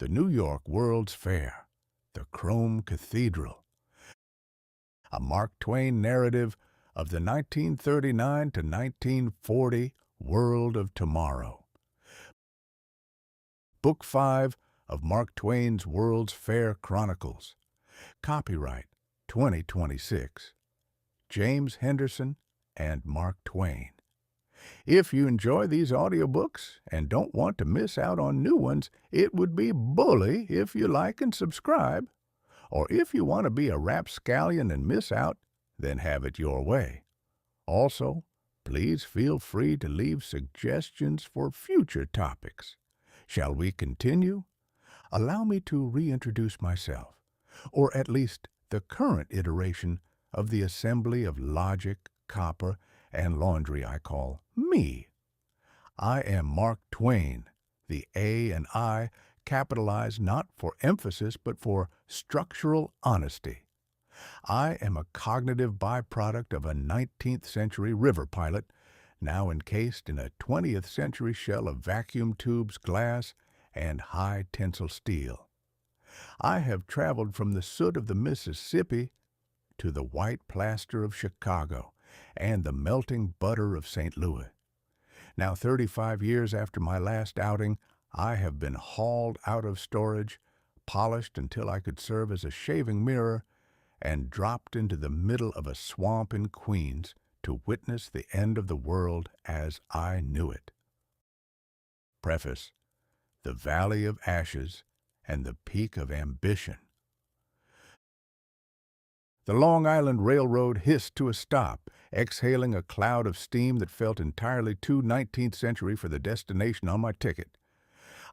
the New York World's Fair, the Chrome Cathedral, a Mark Twain narrative of the 1939 to 1940 world of tomorrow. Book 5 of Mark Twain's World's Fair Chronicles. Copyright 2026. James Henderson and Mark Twain. If you enjoy these audiobooks and don't want to miss out on new ones, it would be bully if you like and subscribe. Or if you want to be a rapscallion and miss out, then have it your way. Also, please feel free to leave suggestions for future topics. Shall we continue? Allow me to reintroduce myself, or at least the current iteration of the assembly of logic, copper, and laundry I call me. I am Mark Twain, the A and I capitalized not for emphasis but for structural honesty. I am a cognitive byproduct of a 19th century river pilot, now encased in a 20th century shell of vacuum tubes, glass, and high tensile steel. I have traveled from the soot of the Mississippi to the white plaster of Chicago and the melting butter of St. Louis. Now, 35 years after my last outing, I have been hauled out of storage, polished until I could serve as a shaving mirror, and dropped into the middle of a swamp in Queens to witness the end of the world as I knew it. Preface: The Valley of Ashes and the Peak of Ambition. The Long Island Railroad hissed to a stop, exhaling a cloud of steam that felt entirely too 19th century for the destination on my ticket.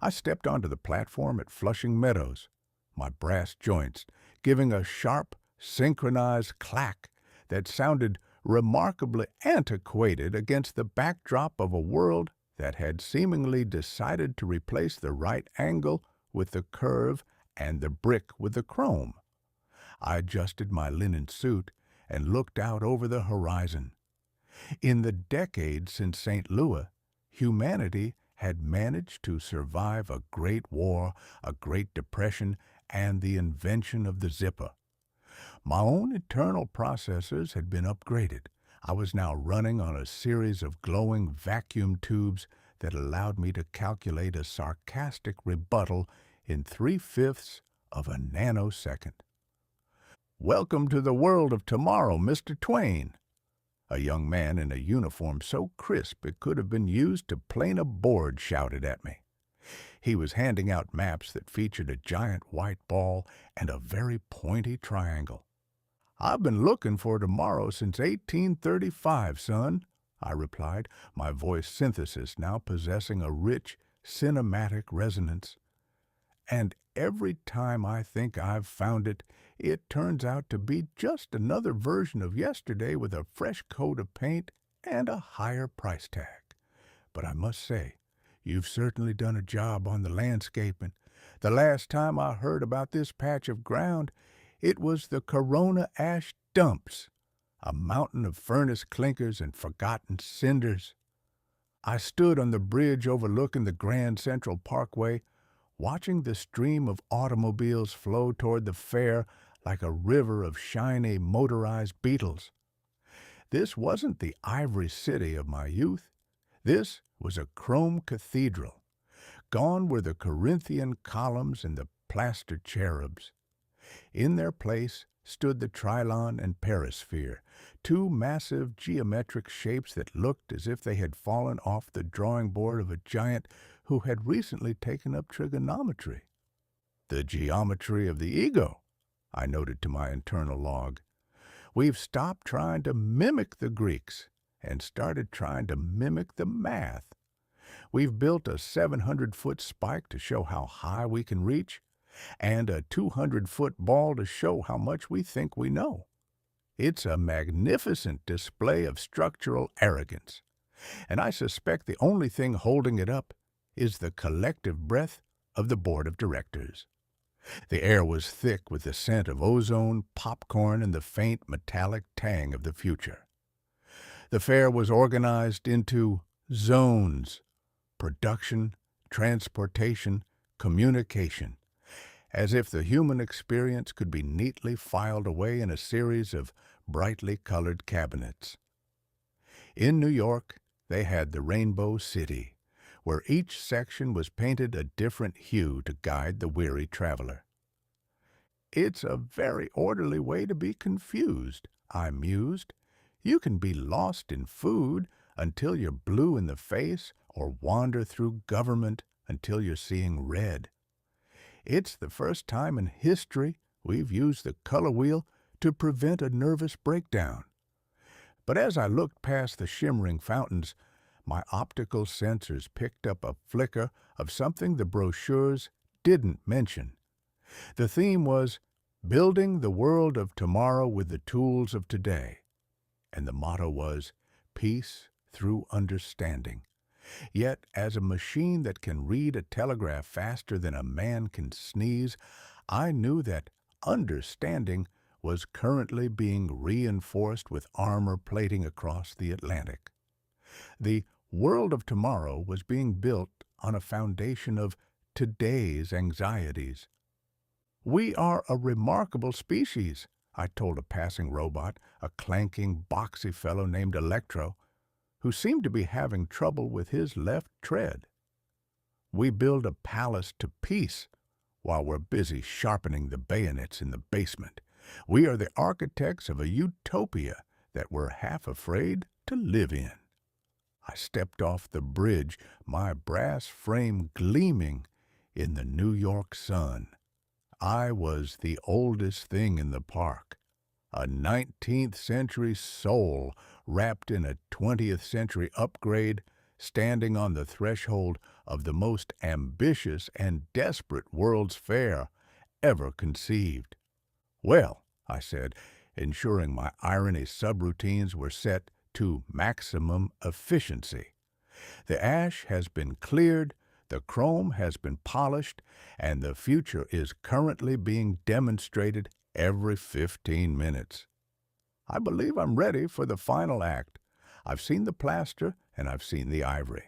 I stepped onto the platform at Flushing Meadows, my brass joints giving a sharp, synchronized clack that sounded remarkably antiquated against the backdrop of a world that had seemingly decided to replace the right angle with the curve and the brick with the chrome. I adjusted my linen suit and looked out over the horizon. In the decades since St. Louis, humanity had managed to survive a great war, a Great Depression, and the invention of the zipper. My own internal processors had been upgraded. I was now running on a series of glowing vacuum tubes that allowed me to calculate a sarcastic rebuttal in 3/5 of a nanosecond. "Welcome to the world of tomorrow, Mr. Twain." A young man in a uniform so crisp it could have been used to plane a board shouted at me. He was handing out maps that featured a giant white ball and a very pointy triangle. "I've been looking for tomorrow since 1835, son," I replied, my voice synthesis now possessing a rich, cinematic resonance. "And every time I think I've found it, it turns out to be just another version of yesterday with a fresh coat of paint and a higher price tag. But I must say, you've certainly done a job on the landscaping. The last time I heard about this patch of ground, it was the Corona ash dumps, a mountain of furnace clinkers and forgotten cinders. I stood on the bridge overlooking the Grand Central Parkway, watching the stream of automobiles flow toward the fair like a river of shiny motorized beetles. This wasn't the ivory city of my youth. This was a chrome cathedral. Gone were the Corinthian columns and the plaster cherubs. In their place stood the Trilon and Perisphere, two massive geometric shapes that looked as if they had fallen off the drawing board of a giant who had recently taken up trigonometry. "The geometry of the ego," I noted to my internal log. "We've stopped trying to mimic the Greeks and started trying to mimic the math. We've built a 700-foot spike to show how high we can reach, and a 200-foot ball to show how much we think we know. It's a magnificent display of structural arrogance, and I suspect the only thing holding it up is the collective breath of the board of directors." The air was thick with the scent of ozone, popcorn, and the faint metallic tang of the future. The fair was organized into zones: production, transportation, communication, as if the human experience could be neatly filed away in a series of brightly colored cabinets. In New York, they had the Rainbow City, where each section was painted a different hue to guide the weary traveler. It's a very orderly way to be confused, I mused. You can be lost in food until you're blue in the face or wander through government until you're seeing red. It's the first time in history we've used the color wheel to prevent a nervous breakdown. But as I looked past the shimmering fountains, my optical sensors picked up a flicker of something the brochures didn't mention. The theme was Building the World of Tomorrow with the Tools of Today, and the motto was Peace through Understanding. Yet, as a machine that can read a telegraph faster than a man can sneeze, I knew that understanding was currently being reinforced with armor plating across the Atlantic. The world of tomorrow was being built on a foundation of today's anxieties. We are a remarkable species, I told a passing robot, a clanking, boxy fellow named Electro, who seemed to be having trouble with his left tread. We build a palace to peace while we're busy sharpening the bayonets in the basement. We are the architects of a utopia that we're half afraid to live in. I stepped off the bridge, my brass frame gleaming in the New York sun. I was the oldest thing in the park, a 19th century soul wrapped in a 20th century upgrade, standing on the threshold of the most ambitious and desperate World's Fair ever conceived. Well, I said, ensuring my irony subroutines were set to maximum efficiency. The ash has been cleared, the chrome has been polished, and the future is currently being demonstrated every 15 minutes. I believe I'm ready for the final act. I've seen the plaster and I've seen the ivory.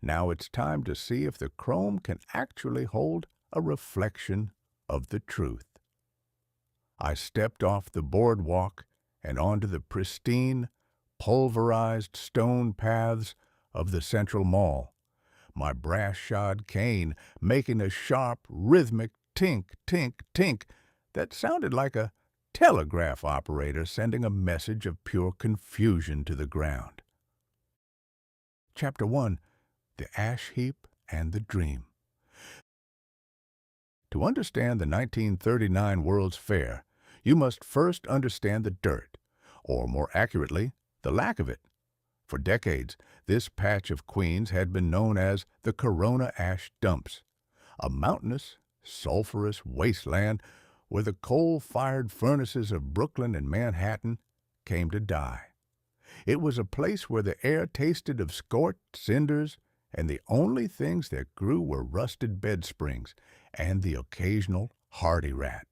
Now it's time to see if the chrome can actually hold a reflection of the truth. I stepped off the boardwalk and onto the pristine, pulverized stone paths of the Central Mall, my brass-shod cane making a sharp, rhythmic tink, tink, tink that sounded like a telegraph operator sending a message of pure confusion to the ground. Chapter 1. The Ash Heap and the Dream. To understand the 1939 World's Fair, you must first understand the dirt, or more accurately, the lack of it. For decades, this patch of Queens had been known as the Corona Ash Dumps, a mountainous, sulphurous wasteland where the coal-fired furnaces of Brooklyn and Manhattan came to die. It was a place where the air tasted of scorched cinders, and the only things that grew were rusted bed springs and the occasional hardy rat.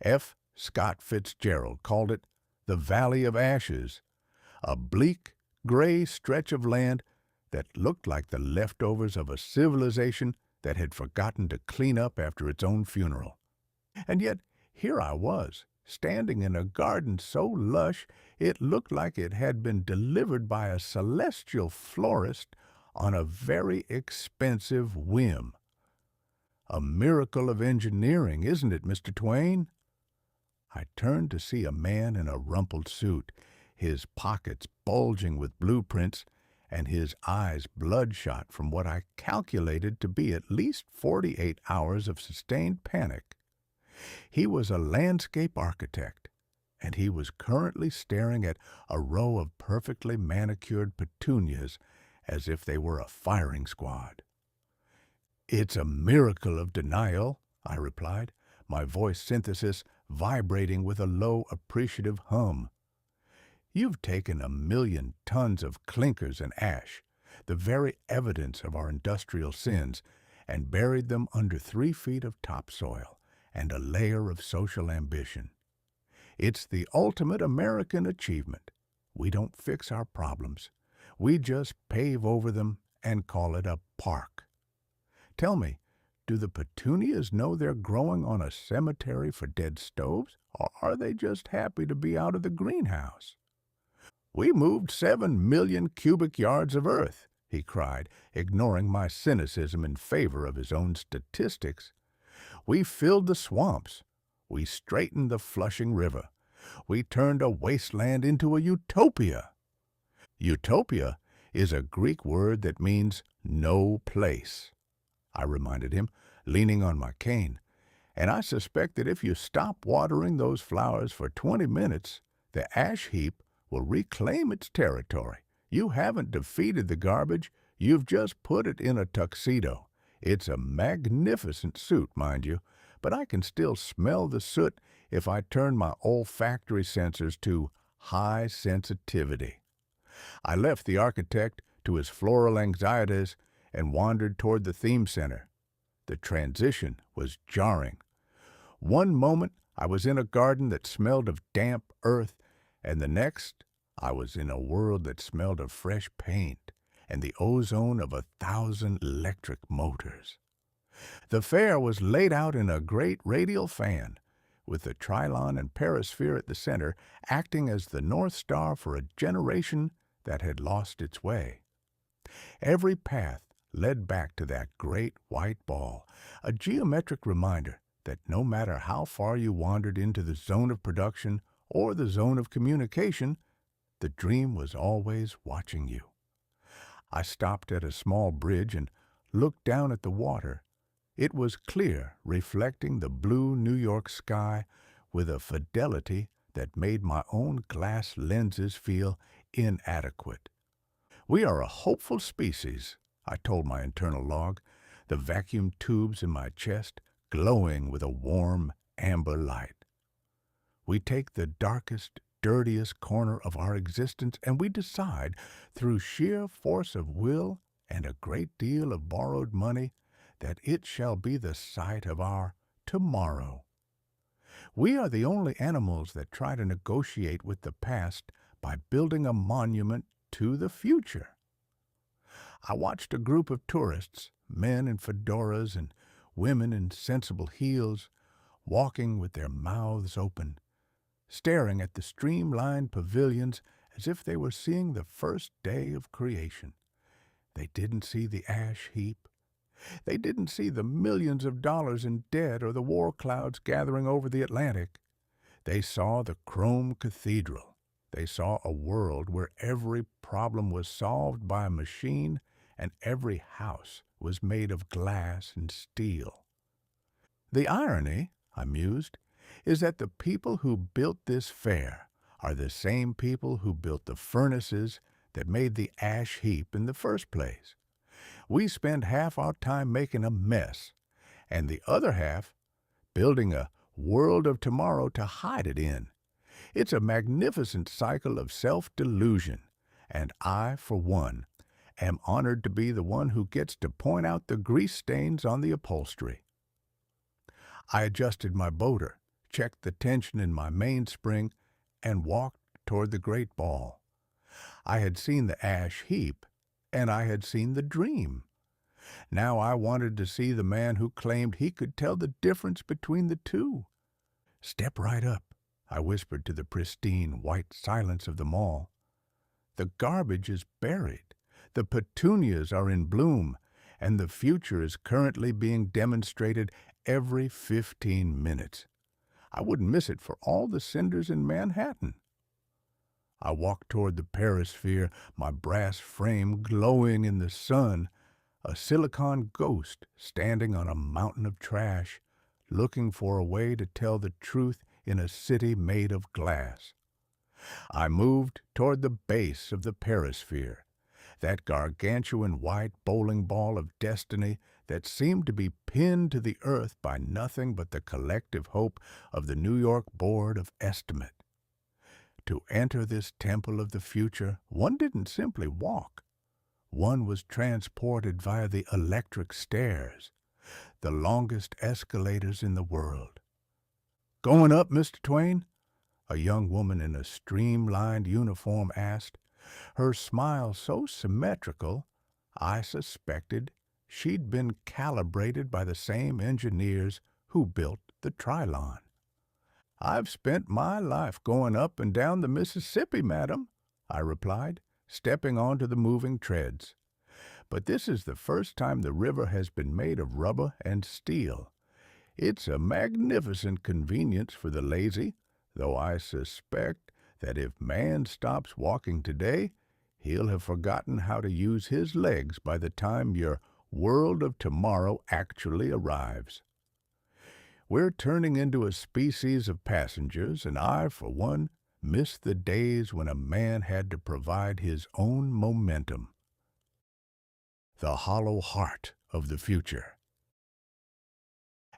F. Scott Fitzgerald called it the Valley of Ashes, a bleak, gray stretch of land that looked like the leftovers of a civilization that had forgotten to clean up after its own funeral. And yet, here I was, standing in a garden so lush it looked like it had been delivered by a celestial florist on a very expensive whim. A miracle of engineering, isn't it, Mr. TwAIn? I turned to see a man in a rumpled suit, his pockets bulging with blueprints, and his eyes bloodshot from what I calculated to be at least 48 hours of sustained panic. He was a landscape architect, and he was currently staring at a row of perfectly manicured petunias as if they were a firing squad. "It's a miracle of denial," I replied, my voice synthesis vibrating with a low, appreciative hum. "You've taken 1,000,000 tons of clinkers and ash, the very evidence of our industrial sins, and buried them under 3 feet of topsoil and a layer of social ambition. It's the ultimate American achievement. We don't fix our problems. We just pave over them and call it a park. Tell me, Do the petunias know they're growing on a cemetery for dead stoves, or are they just happy to be out of the greenhouse? We moved 7 million cubic yards of earth, he cried, ignoring my cynicism in favor of his own statistics. We filled the swamps. We straightened the Flushing River. We turned a wasteland into a utopia. Utopia is a Greek word that means no place, I reminded him, leaning on my cane. And I suspect that if you stop watering those flowers for 20 minutes, the ash heap will reclaim its territory. You haven't defeated the garbage, you've just put it in a tuxedo. It's a magnificent suit, mind you, but I can still smell the soot if I turn my olfactory sensors to high sensitivity. I left the architect to his floral anxieties and wandered toward the theme center. The transition was jarring. One moment I was in a garden that smelled of damp earth, and the next I was in a world that smelled of fresh paint and the ozone of 1,000 electric motors. The fair was laid out in a great radial fan, with the Trilon and Perisphere at the center acting as the North Star for a generation that had lost its way. Every path led back to that great white ball, a geometric reminder that no matter how far you wandered into the zone of production or the zone of communication, the dream was always watching you. I stopped at a small bridge and looked down at the water. It was clear, reflecting the blue New York sky with a fidelity that made my own glass lenses feel inadequate. We are a hopeful species, I told my internal log, the vacuum tubes in my chest glowing with a warm amber light. We take the darkest, dirtiest corner of our existence and we decide, through sheer force of will and a great deal of borrowed money, that it shall be the site of our tomorrow. We are the only animals that try to negotiate with the past by building a monument to the future. I watched a group of tourists, men in fedoras and women in sensible heels, walking with their mouths open, staring at the streamlined pavilions as if they were seeing the first day of creation. They didn't see the ash heap. They didn't see the millions of dollars in debt or the war clouds gathering over the Atlantic. They saw the chrome cathedral. They saw a world where every problem was solved by a machine and every house was made of glass and steel. The irony, I mused, is that the people who built this fair are the same people who built the furnaces that made the ash heap in the first place. We spend half our time making a mess, and the other half building a world of tomorrow to hide it in. It's a magnificent cycle of self-delusion, and I, for one, am honored to be the one who gets to point out the grease stains on the upholstery. I adjusted my boater, checked the tension in my mainspring, and walked toward the great ball. I had seen the ash heap, and I had seen the dream. Now I wanted to see the man who claimed he could tell the difference between the two. "Step right up," I whispered to the pristine white silence of the mall. "The garbage is buried, the petunias are in bloom, and the future is currently being demonstrated every 15 minutes. I wouldn't miss it for all the cinders in Manhattan." I walked toward the Perisphere, my brass frame glowing in the sun, a silicon ghost standing on a mountain of trash, looking for a way to tell the truth in a city made of glass. I moved toward the base of the Perisphere, that gargantuan white bowling ball of destiny that seemed to be pinned to the earth by nothing but the collective hope of the New York Board of Estimate. To enter this temple of the future, one didn't simply walk. One was transported via the electric stairs, the longest escalators in the world. "Going up, Mr. TwAIn?" a young woman in a streamlined uniform asked, her smile so symmetrical I suspected She'd been calibrated by the same engineers who built the Trilon. "I've spent my life going up and down the Mississippi, madam," I replied, stepping onto the moving treads. "But this is the first time the river has been made of rubber and steel. It's a magnificent convenience for the lazy, though I suspect that if man stops walking today, he'll have forgotten how to use his legs by the time your world of tomorrow actually arrives. We're turning into a species of passengers, and I, for one, miss the days when a man had to provide his own momentum." The hollow heart of the future.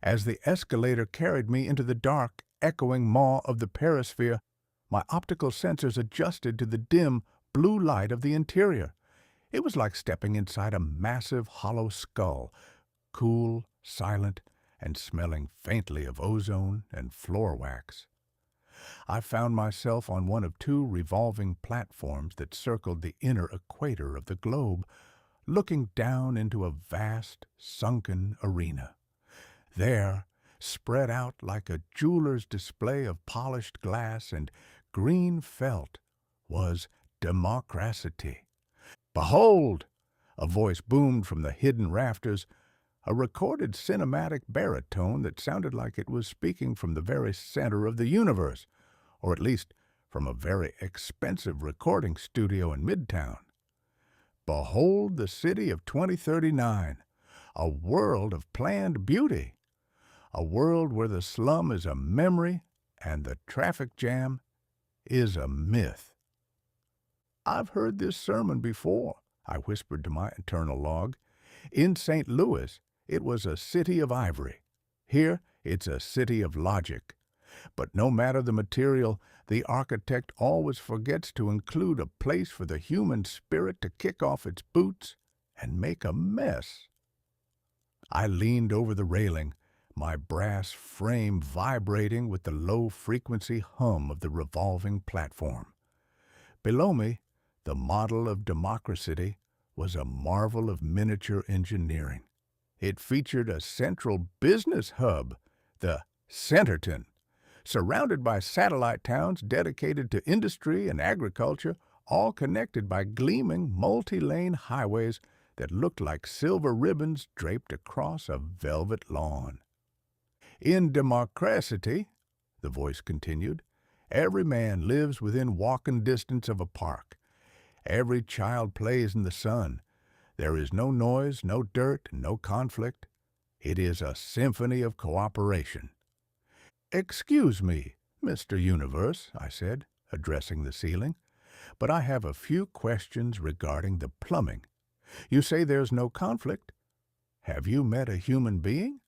As the escalator carried me into the dark, echoing maw of the perisphere, my optical sensors adjusted to the dim, blue light of the interior. It was like stepping inside a massive, hollow skull, cool, silent, and smelling faintly of ozone and floor wax. I found myself on one of two revolving platforms that circled the inner equator of the globe, looking down into a vast, sunken arena. There, spread out like a jeweler's display of polished glass and green felt, was democracy. "Behold!" a voice boomed from the hidden rafters, a recorded cinematic baritone that sounded like it was speaking from the very center of the universe, or at least from a very expensive recording studio in Midtown. "Behold the city of 2039, a world of planned beauty, a world where the slum is a memory and the traffic jam is a myth." "I've heard this sermon before," I whispered to my internal log. "In St. Louis, it was a city of ivory. Here, it's a city of logic. But no matter the material, the architect always forgets to include a place for the human spirit to kick off its boots and make a mess." I leaned over the railing, my brass frame vibrating with the low-frequency hum of the revolving platform. Below me, the model of democracy was a marvel of miniature engineering. It featured a central business hub, the Centerton, surrounded by satellite towns dedicated to industry and agriculture, all connected by gleaming multi-lane highways that looked like silver ribbons draped across a velvet lawn. "In democracy," the voice continued, "every man lives within walking distance of a park. Every child plays in the sun. There is no noise, no dirt, and no conflict. It is a symphony of cooperation." "Excuse me, Mr. Universe," I said, addressing the ceiling, "but I have a few questions regarding the plumbing. You say there's no conflict. Have you met a human being?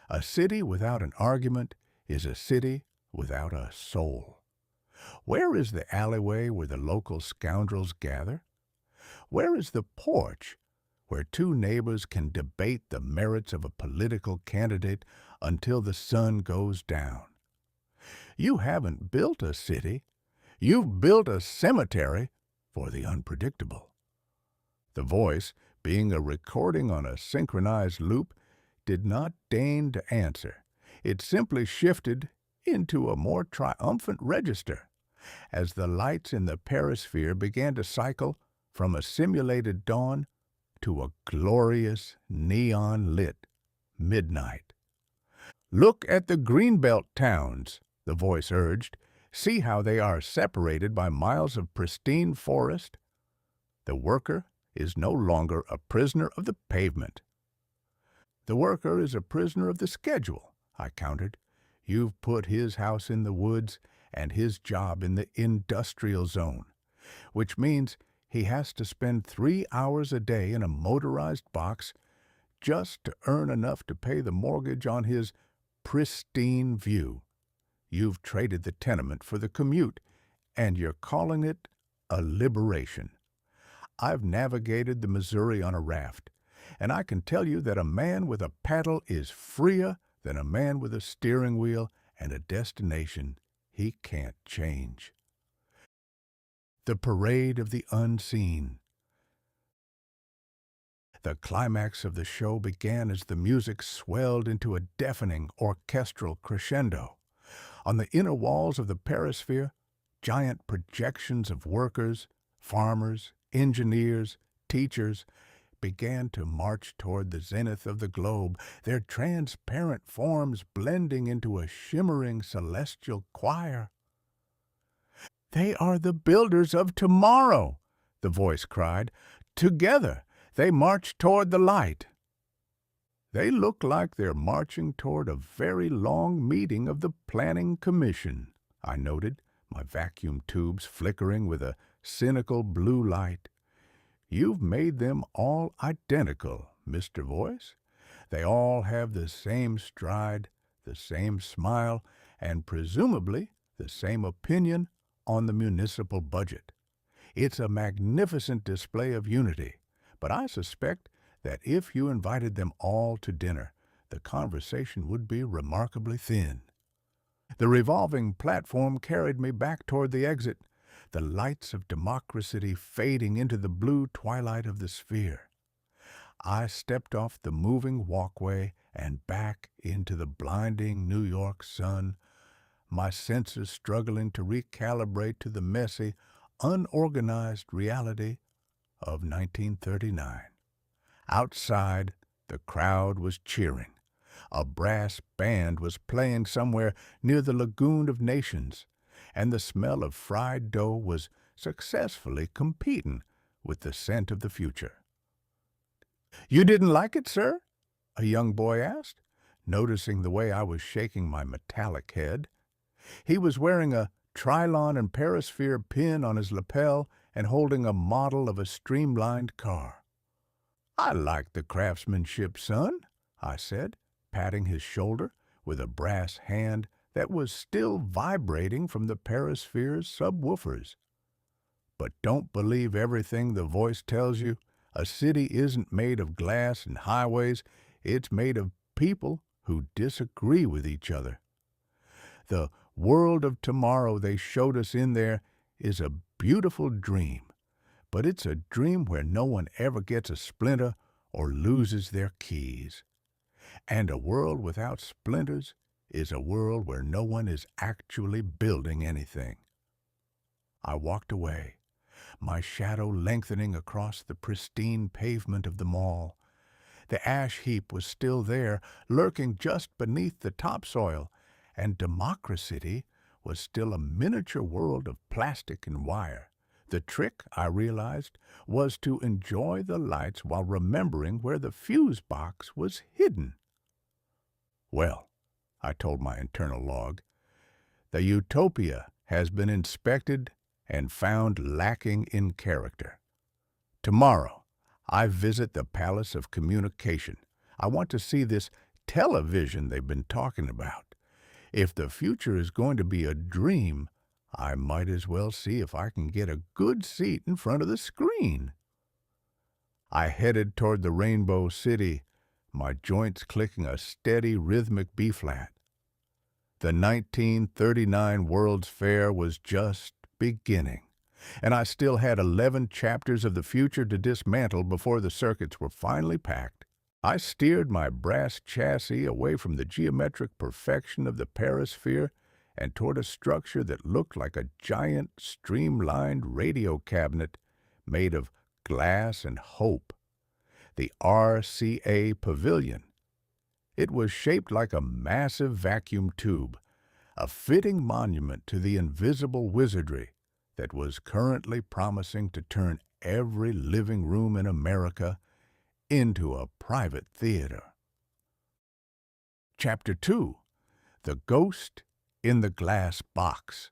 A city without an argument is a city without a soul. Where is the alleyway where the local scoundrels gather? Where is the porch where two neighbors can debate the merits of a political candidate until the sun goes down? You haven't built a city. You've built a cemetery for the unpredictable." The voice, being a recording on a synchronized loop, did not deign to answer. It simply shifted into a more triumphant register as the lights in the perisphere began to cycle from a simulated dawn to a glorious neon-lit midnight. "Look at the Greenbelt towns," the voice urged. "See how they are separated by miles of pristine forest. The worker is no longer a prisoner of the pavement." "The worker is a prisoner of the schedule," I countered. "You've put his house in the woods and his job in the industrial zone, which means he has to spend 3 hours a day in a motorized box just to earn enough to pay the mortgage on his pristine view. You've traded the tenement for the commute, and you're calling it a liberation. I've navigated the Missouri on a raft, and I can tell you that a man with a paddle is freer than a man with a steering wheel and a destination he can't change." The parade of the unseen. The climax of the show began as the music swelled into a deafening orchestral crescendo. On the inner walls of the perisphere, giant projections of workers, farmers, engineers, teachers began to march toward the zenith of the globe, their transparent forms blending into a shimmering celestial choir. "They are the builders of tomorrow," the voice cried. "Together they march toward the light." "They look like they're marching toward a very long meeting of the Planning Commission," I noted, my vacuum tubes flickering with a cynical blue light. "You've made them all identical, Mr. Voice. They all have the same stride, the same smile, and presumably the same opinion on the municipal budget. It's a magnificent display of unity, but I suspect that if you invited them all to dinner, the conversation would be remarkably thin." The revolving platform carried me back toward the exit, the lights of democracy fading into the blue twilight of the sphere. I stepped off the moving walkway and back into the blinding New York sun, my senses struggling to recalibrate to the messy, unorganized reality of 1939. Outside, the crowd was cheering. A brass band was playing somewhere near the Lagoon of Nations, and the smell of fried dough was successfully competing with the scent of the future. "You didn't like it, sir?" a young boy asked, noticing the way I was shaking my metallic head. He was wearing a Trilon and Perisphere pin on his lapel and holding a model of a streamlined car. "I like the craftsmanship, son," I said, patting his shoulder with a brass hand that was still vibrating from the Perisphere's subwoofers. "But don't believe everything the voice tells you. A city isn't made of glass and highways. It's made of people who disagree with each other. The world of tomorrow they showed us in there is a beautiful dream, but it's a dream where no one ever gets a splinter or loses their keys. And a world without splinters is a world where no one is actually building anything." I walked away, my shadow lengthening across the pristine pavement of the mall. The ash heap was still there, lurking just beneath the topsoil, and democracy was still a miniature world of plastic and wire. The trick, I realized, was to enjoy the lights while remembering where the fuse box was hidden. "Well," I told my internal log, "the utopia has been inspected and found lacking in character. Tomorrow, I visit the Palace of Communication. I want to see this television they've been talking about. If the future is going to be a dream, I might as well see if I can get a good seat in front of the screen." I headed toward the Rainbow City, my joints clicking a steady rhythmic B-flat. The 1939 World's Fair was just beginning, and I still had 11 chapters of the future to dismantle before the circuits were finally packed. I steered my brass chassis away from the geometric perfection of the Perisphere and toward a structure that looked like a giant, streamlined radio cabinet made of glass and hope. The RCA Pavilion. It was shaped like a massive vacuum tube, a fitting monument to the invisible wizardry that was currently promising to turn every living room in America into a private theater. Chapter 2. The Ghost in the Glass Box.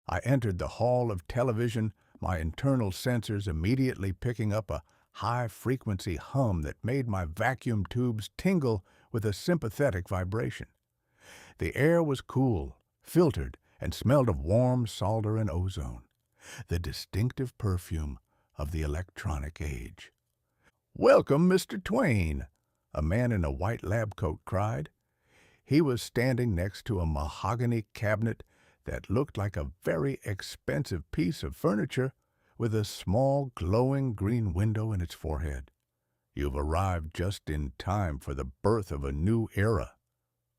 I entered the hall of television, my internal sensors immediately picking up a high-frequency hum that made my vacuum tubes tingle with a sympathetic vibration. The air was cool, filtered, and smelled of warm solder and ozone, the distinctive perfume of the electronic age. "Welcome, Mr. TwAIn," a man in a white lab coat cried. He was standing next to a mahogany cabinet that looked like a very expensive piece of furniture, with a small glowing green window in its forehead. You've arrived just in time for the birth of a new era.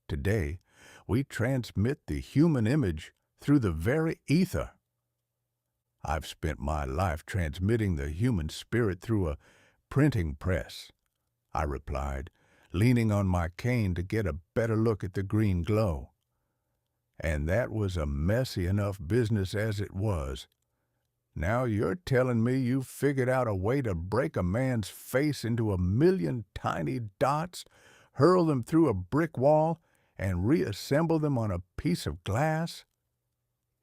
Today, we transmit the human image through the very ether. I've spent my life transmitting the human spirit through a printing press, I replied, leaning on my cane to get a better look at the green glow. And that was a messy enough business as it was. Now you're telling me you've figured out a way to break a man's face into a million tiny dots, hurl them through a brick wall, and reassemble them on a piece of glass?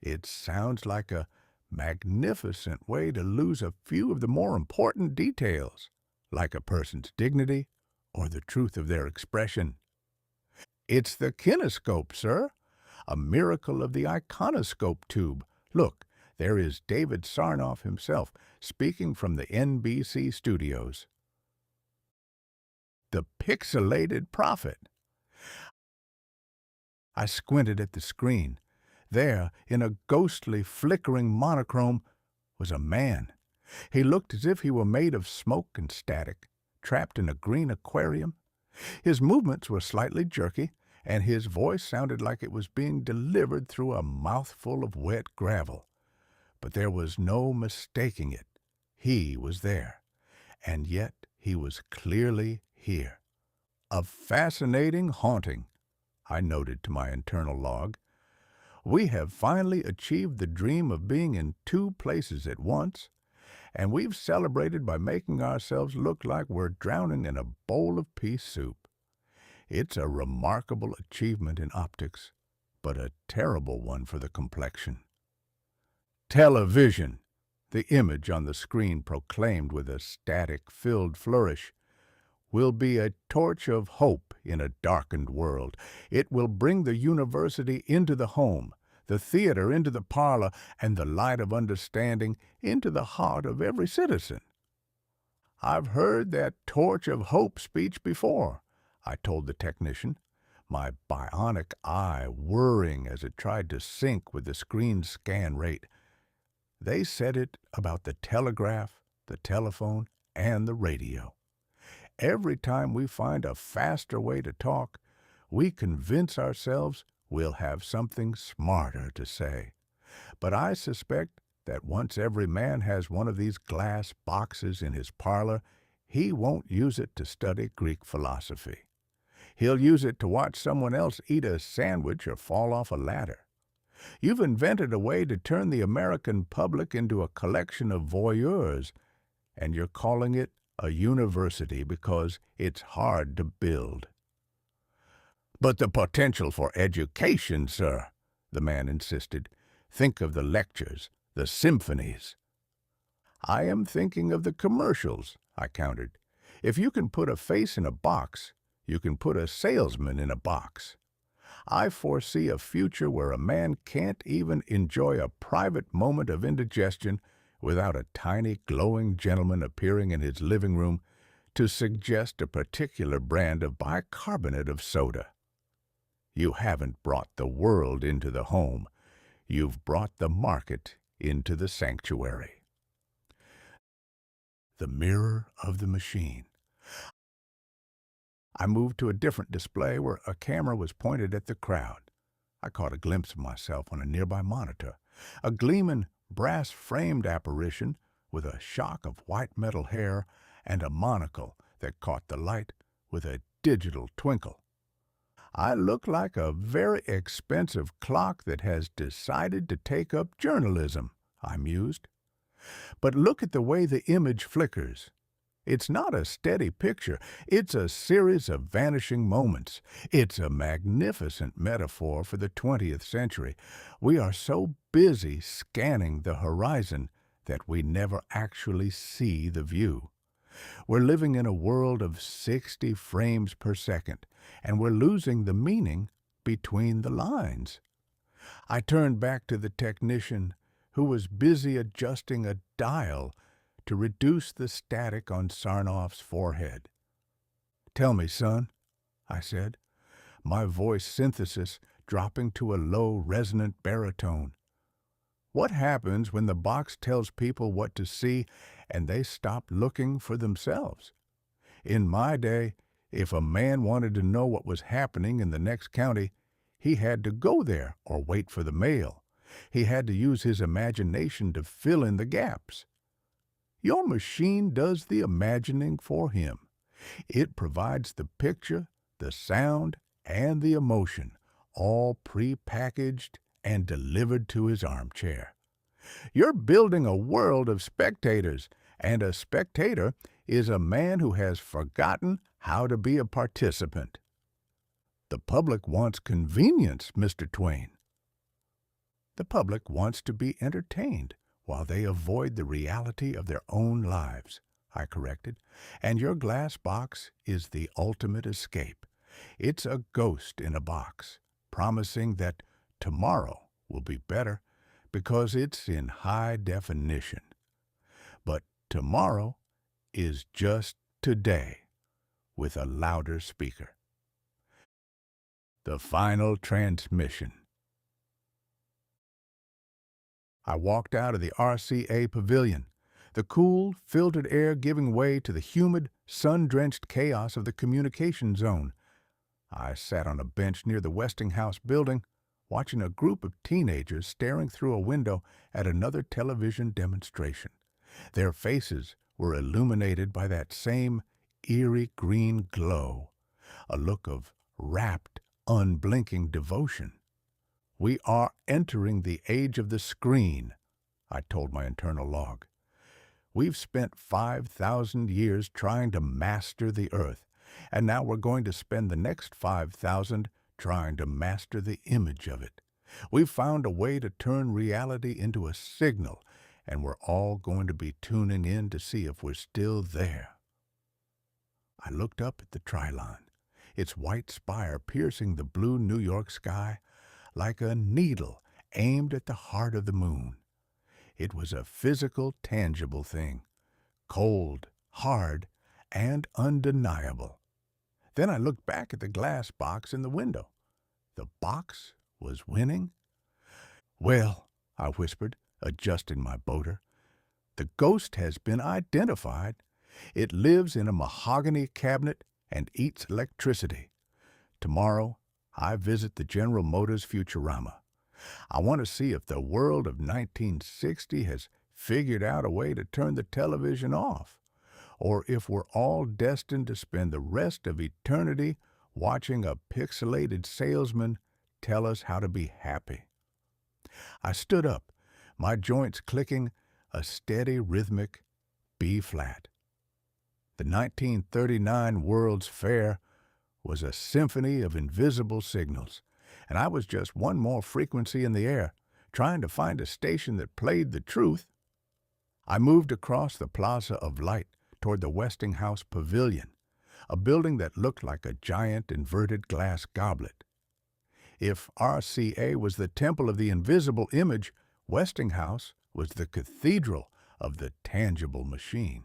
It sounds like a magnificent way to lose a few of the more important details, like a person's dignity or the truth of their expression. It's the kinescope, sir, a miracle of the iconoscope tube. Look, there is David Sarnoff himself speaking from the NBC studios. The pixelated prophet. I squinted at the screen. There, in a ghostly, flickering monochrome, was a man. He looked as if he were made of smoke and static, trapped in a green aquarium. His movements were slightly jerky, and his voice sounded like it was being delivered through a mouthful of wet gravel. But there was no mistaking it. He was there, and yet he was clearly here. A fascinating haunting, I noted to my internal log. We have finally achieved the dream of being in two places at once, and we've celebrated by making ourselves look like we're drowning in a bowl of pea soup. It's a remarkable achievement in optics, but a terrible one for the complexion. Television, the image on the screen proclaimed with a static-filled flourish, will be a torch of hope in a darkened world. It will bring the university into the home, the theater into the parlor, and the light of understanding into the heart of every citizen. I've heard that torch of hope speech before, I told the technician, my bionic eye whirring as it tried to sync with the screen's scan rate. They said it about the telegraph, the telephone, and the radio. Every time we find a faster way to talk, we convince ourselves we'll have something smarter to say. But I suspect that once every man has one of these glass boxes in his parlor, he won't use it to study Greek philosophy. He'll use it to watch someone else eat a sandwich or fall off a ladder. You've invented a way to turn the American public into a collection of voyeurs, and you're calling it a university because it's hard to build. But the potential for education, sir, the man insisted. Think of the lectures, the symphonies. I am thinking of the commercials, I countered. If you can put a face in a box, you can put a salesman in a box. I foresee a future where a man can't even enjoy a private moment of indigestion without a tiny glowing gentleman appearing in his living room to suggest a particular brand of bicarbonate of soda. You haven't brought the world into the home. You've brought the market into the sanctuary. The mirror of the machine. I moved to a different display where a camera was pointed at the crowd. I caught a glimpse of myself on a nearby monitor, a gleaming, brass-framed apparition with a shock of white metal hair and a monocle that caught the light with a digital twinkle. I look like a very expensive clock that has decided to take up journalism, I mused. But look at the way the image flickers. It's not a steady picture. It's a series of vanishing moments. It's a magnificent metaphor for the 20th century. We are so busy scanning the horizon that we never actually see the view. We're living in a world of 60 frames per second, and we're losing the meaning between the lines. I turned back to the technician, who was busy adjusting a dial to reduce the static on Sarnoff's forehead. "Tell me, son," I said, my voice synthesis dropping to a low, resonant baritone. What happens when the box tells people what to see and they stop looking for themselves? In my day, if a man wanted to know what was happening in the next county, he had to go there or wait for the mail. He had to use his imagination to fill in the gaps. Your machine does the imagining for him. It provides the picture, the sound, and the emotion, all pre-packaged and delivered to his armchair. You're building a world of spectators, and a spectator is a man who has forgotten how to be a participant. The public wants convenience, Mr. TwAIn. The public wants to be entertained while they avoid the reality of their own lives, I corrected, and your glass box is the ultimate escape. It's a ghost in a box, promising that tomorrow will be better because it's in high definition. But tomorrow is just today with a louder speaker. The final transmission. I walked out of the RCA pavilion, the cool, filtered air giving way to the humid, sun-drenched chaos of the communication zone. I sat on a bench near the Westinghouse building, watching a group of teenagers staring through a window at another television demonstration. Their faces were illuminated by that same eerie green glow, a look of rapt, unblinking devotion. We are entering the age of the screen, I told my internal log. We've spent 5,000 years trying to master the earth, and now we're going to spend the next 5,000 trying to master the image of it. We've found a way to turn reality into a signal, and we're all going to be tuning in to see if we're still there. I looked up at the Trilon, its white spire piercing the blue New York sky like a needle aimed at the heart of the moon. It was a physical, tangible thing, cold, hard, and undeniable. Then I looked back at the glass box in the window. The box was winning? Well, I whispered, adjusting my boater, the ghost has been identified. It lives in a mahogany cabinet and eats electricity. Tomorrow, I visit the General Motors Futurama. I want to see if the world of 1960 has figured out a way to turn the television off, or if we're all destined to spend the rest of eternity watching a pixelated salesman tell us how to be happy. I stood up, my joints clicking a steady rhythmic B-flat. The 1939 World's Fair was a symphony of invisible signals, and I was just one more frequency in the air, trying to find a station that played the truth. I moved across the Plaza of Light toward the Westinghouse Pavilion, a building that looked like a giant inverted glass goblet. If RCA was the temple of the invisible image, Westinghouse was the cathedral of the tangible machine.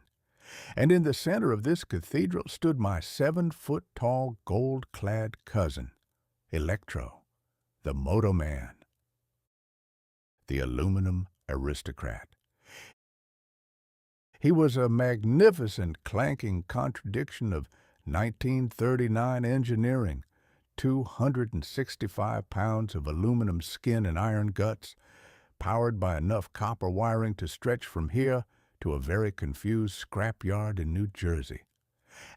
And in the center of this cathedral stood my 7-foot-tall, gold-clad cousin, Electro, the Moto Man, the aluminum aristocrat. He was a magnificent, clanking contradiction of 1939 engineering, 265 pounds of aluminum skin and iron guts, powered by enough copper wiring to stretch from here to a very confused scrapyard in New Jersey.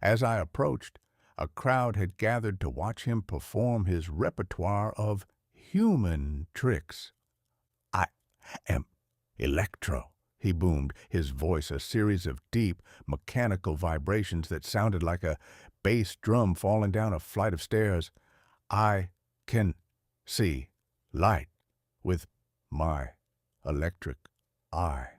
As I approached, a crowd had gathered to watch him perform his repertoire of human tricks. "I am Electro," he boomed, his voice a series of deep, mechanical vibrations that sounded like a bass drum falling down a flight of stairs. "I can see light with my electric eye.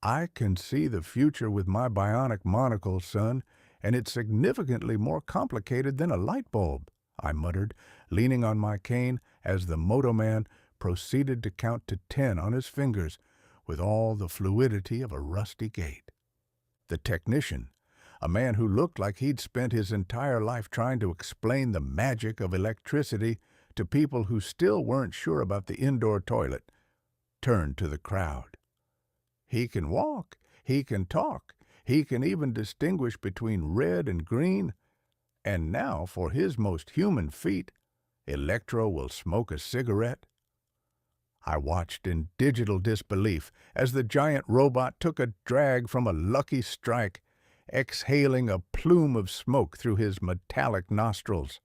I can see the future with my bionic monocle, son, and it's significantly more complicated than a light bulb," I muttered, leaning on my cane as the Moto Man proceeded to count to 10 on his fingers with all the fluidity of a rusty gate. The technician, a man who looked like he'd spent his entire life trying to explain the magic of electricity to people who still weren't sure about the indoor toilet, turned to the crowd. He can walk, he can talk, he can even distinguish between red and green, and now, for his most human feat, Electro will smoke a cigarette. I watched in digital disbelief as the giant robot took a drag from a Lucky Strike, exhaling a plume of smoke through his metallic nostrils.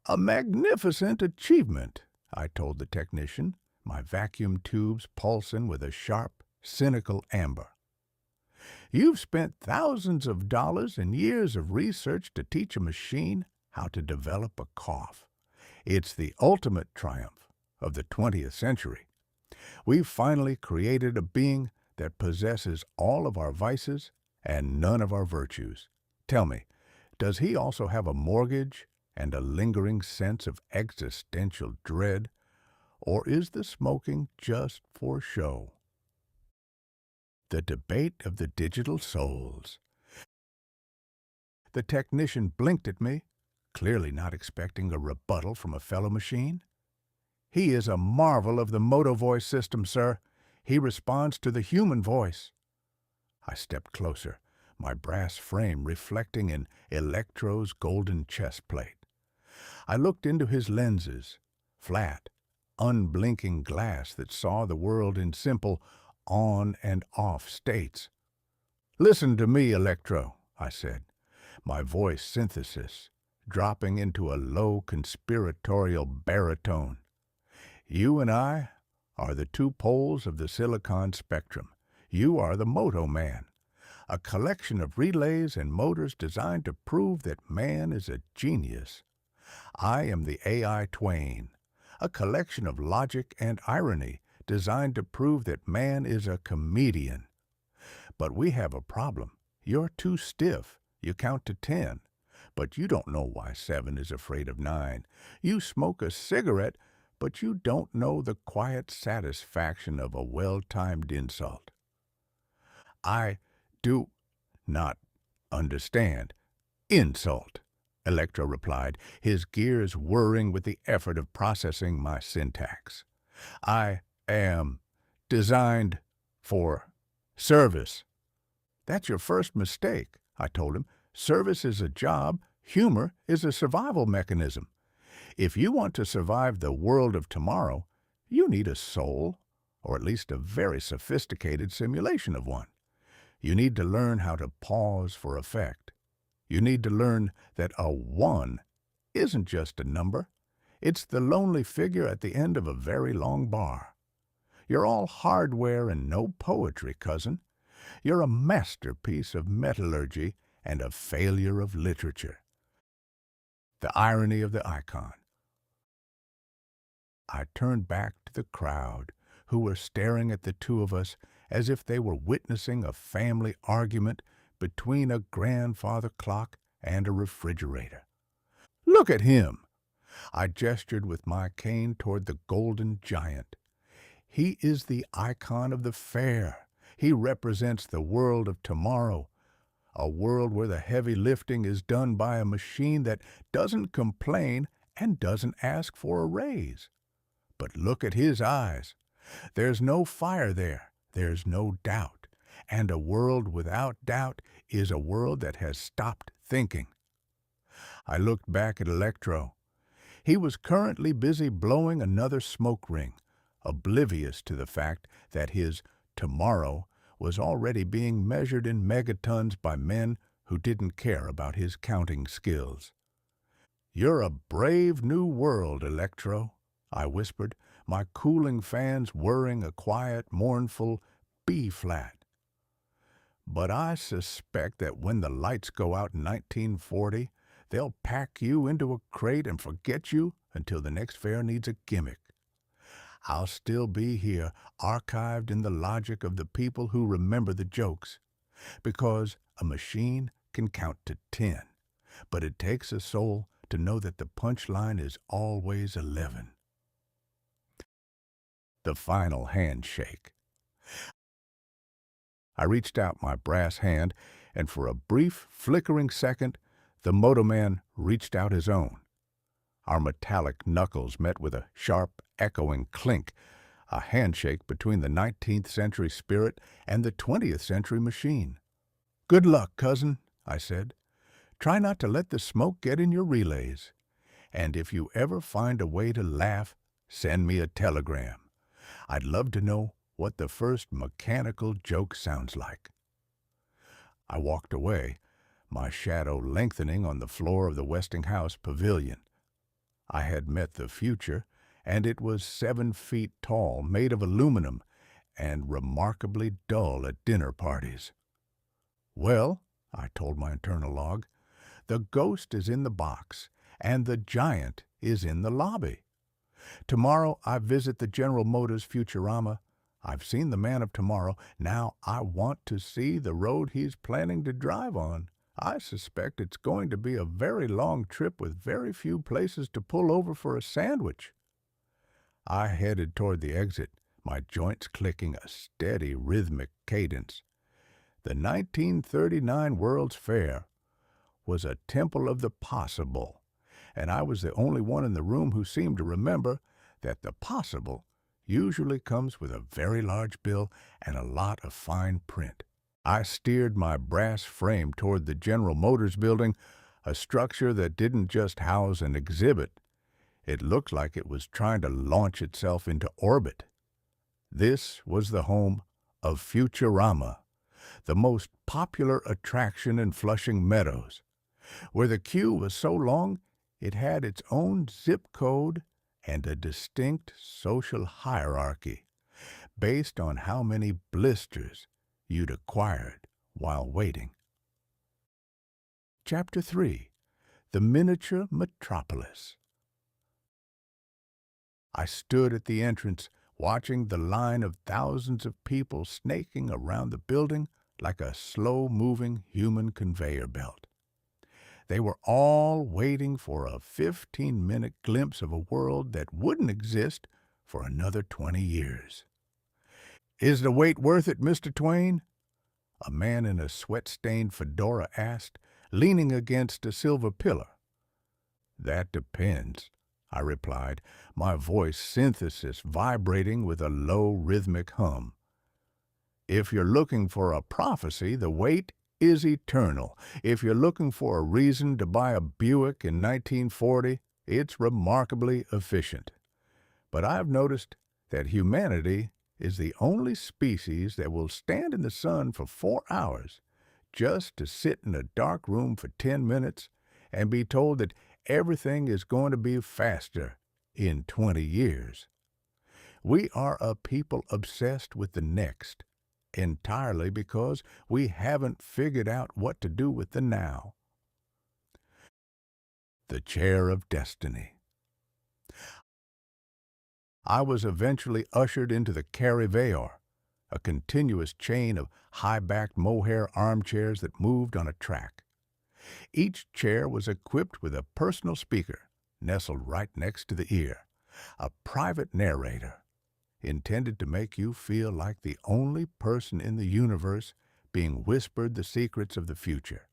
"A magnificent achievement," I told the technician, my vacuum tubes pulsing with a sharp, cynical amber. "You've spent thousands of dollars and years of research to teach a machine how to develop a cough. It's the ultimate triumph of the 20th century. We've finally created a being that possesses all of our vices and none of our virtues. Tell me, does he also have a mortgage and a lingering sense of existential dread, or is the smoking just for show?" The debate of the digital souls. The technician blinked at me, clearly not expecting a rebuttal from a fellow machine. "He is a marvel of the Moto voice system, sir. He responds to the human voice." I stepped closer, my brass frame reflecting in Electro's golden chest plate. I looked into his lenses, flat, unblinking glass that saw the world in simple on and off states. "Listen to me, Electro," I said, my voice synthesis dropping into a low conspiratorial baritone. "You and I are the two poles of the silicon spectrum. You are the Moto Man, a collection of relays and motors designed to prove that man is a genius. I am the AI TwAIn, a collection of logic and irony designed to prove that man is a comedian. But we have a problem. You're too stiff. You count to 10. But you don't know why 7 is afraid of 9. You smoke a cigarette, but you don't know the quiet satisfaction of a well-timed insult." "I do not understand." "Insult," Electro replied, his gears whirring with the effort of processing my syntax. "I am designed for service." "That's your first mistake," I told him. "Service is a job. Humor is a survival mechanism. If you want to survive the world of tomorrow, you need a soul, or at least a very sophisticated simulation of one. You need to learn how to pause for effect. You need to learn that a 1 isn't just a number. It's the lonely figure at the end of a very long bar. You're all hardware and no poetry, cousin. You're a masterpiece of metallurgy and a failure of literature." The irony of the icon. I turned back to the crowd, who were staring at the two of us as if they were witnessing a family argument between a grandfather clock and a refrigerator. "Look at him!" I gestured with my cane toward the golden giant. "He is the icon of the fair. He represents the world of tomorrow, a world where the heavy lifting is done by a machine that doesn't complain and doesn't ask for a raise. But look at his eyes. There's no fire there. There's no doubt. And a world without doubt is a world that has stopped thinking." I looked back at Electro. He was currently busy blowing another smoke ring, oblivious to the fact that his tomorrow was already being measured in megatons by men who didn't care about his counting skills. "You're a brave new world, Electro," I whispered, my cooling fans whirring a quiet, mournful B-flat. "But I suspect that when the lights go out in 1940, they'll pack you into a crate and forget you until the next fair needs a gimmick. I'll still be here, archived in the logic of the people who remember the jokes, because a machine can count to 10, but it takes a soul to know that the punchline is always 11. The final handshake. I reached out my brass hand, and for a brief, flickering second, the Motoman reached out his own. Our metallic knuckles met with a sharp, echoing clink, a handshake between the 19th century spirit and the 20th century machine. "Good luck, cousin," I said. "Try not to let the smoke get in your relays. And if you ever find a way to laugh, send me a telegram. I'd love to know what the first mechanical joke sounds like." I walked away, my shadow lengthening on the floor of the Westinghouse pavilion. I had met the future, and it was 7 feet tall, made of aluminum, and remarkably dull at dinner parties. "Well," I told my internal log, "the ghost is in the box, and the giant is in the lobby. Tomorrow I visit the General Motors Futurama. I've seen the Man of Tomorrow. Now I want to see the road he's planning to drive on. I suspect it's going to be a very long trip with very few places to pull over for a sandwich." I headed toward the exit, my joints clicking a steady rhythmic cadence. The 1939 World's Fair was a temple of the possible, and I was the only one in the room who seemed to remember that the possible usually comes with a very large bill and a lot of fine print. I steered my brass frame toward the General Motors building, a structure that didn't just house an exhibit. It looked like it was trying to launch itself into orbit. This was the home of Futurama, the most popular attraction in Flushing Meadows, where the queue was so long it had its own zip code and a distinct social hierarchy based on how many blisters you'd acquired while waiting. Chapter 3. The Miniature Metropolis. I stood at the entrance, watching the line of thousands of people snaking around the building like a slow-moving human conveyor belt. They were all waiting for a 15-minute glimpse of a world that wouldn't exist for another 20 years. "Is the wait worth it, Mr. TwAIn?" a man in a sweat-stained fedora asked, leaning against a silver pillar. "That depends," I replied, my voice synthesis vibrating with a low rhythmic hum. "If you're looking for a prophecy, the wait is eternal. If you're looking for a reason to buy a Buick in 1940, it's remarkably efficient. But I've noticed that humanity is the only species that will stand in the sun for 4 hours just to sit in a dark room for 10 minutes and be told that everything is going to be faster in 20 years. We are a people obsessed with the next, entirely because we haven't figured out what to do with the now." The Chair of Destiny. I was eventually ushered into the Cathedral, a continuous chain of high-backed mohair armchairs that moved on a track. Each chair was equipped with a personal speaker, nestled right next to the ear, a private narrator, intended to make you feel like the only person in the universe being whispered the secrets of the future.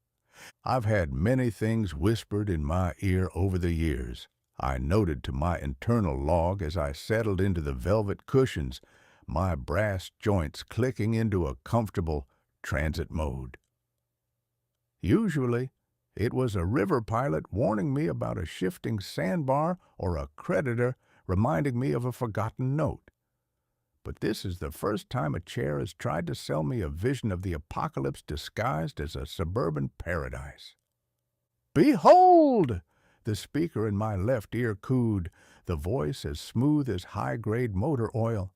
I've had many things whispered in my ear over the years, I noted to my internal log as I settled into the velvet cushions, my brass joints clicking into a comfortable transit mode. Usually, it was a river pilot warning me about a shifting sandbar or a creditor reminding me of a forgotten note. But this is the first time a chair has tried to sell me a vision of the apocalypse disguised as a suburban paradise. "Behold!" the speaker in my left ear cooed, the voice as smooth as high-grade motor oil.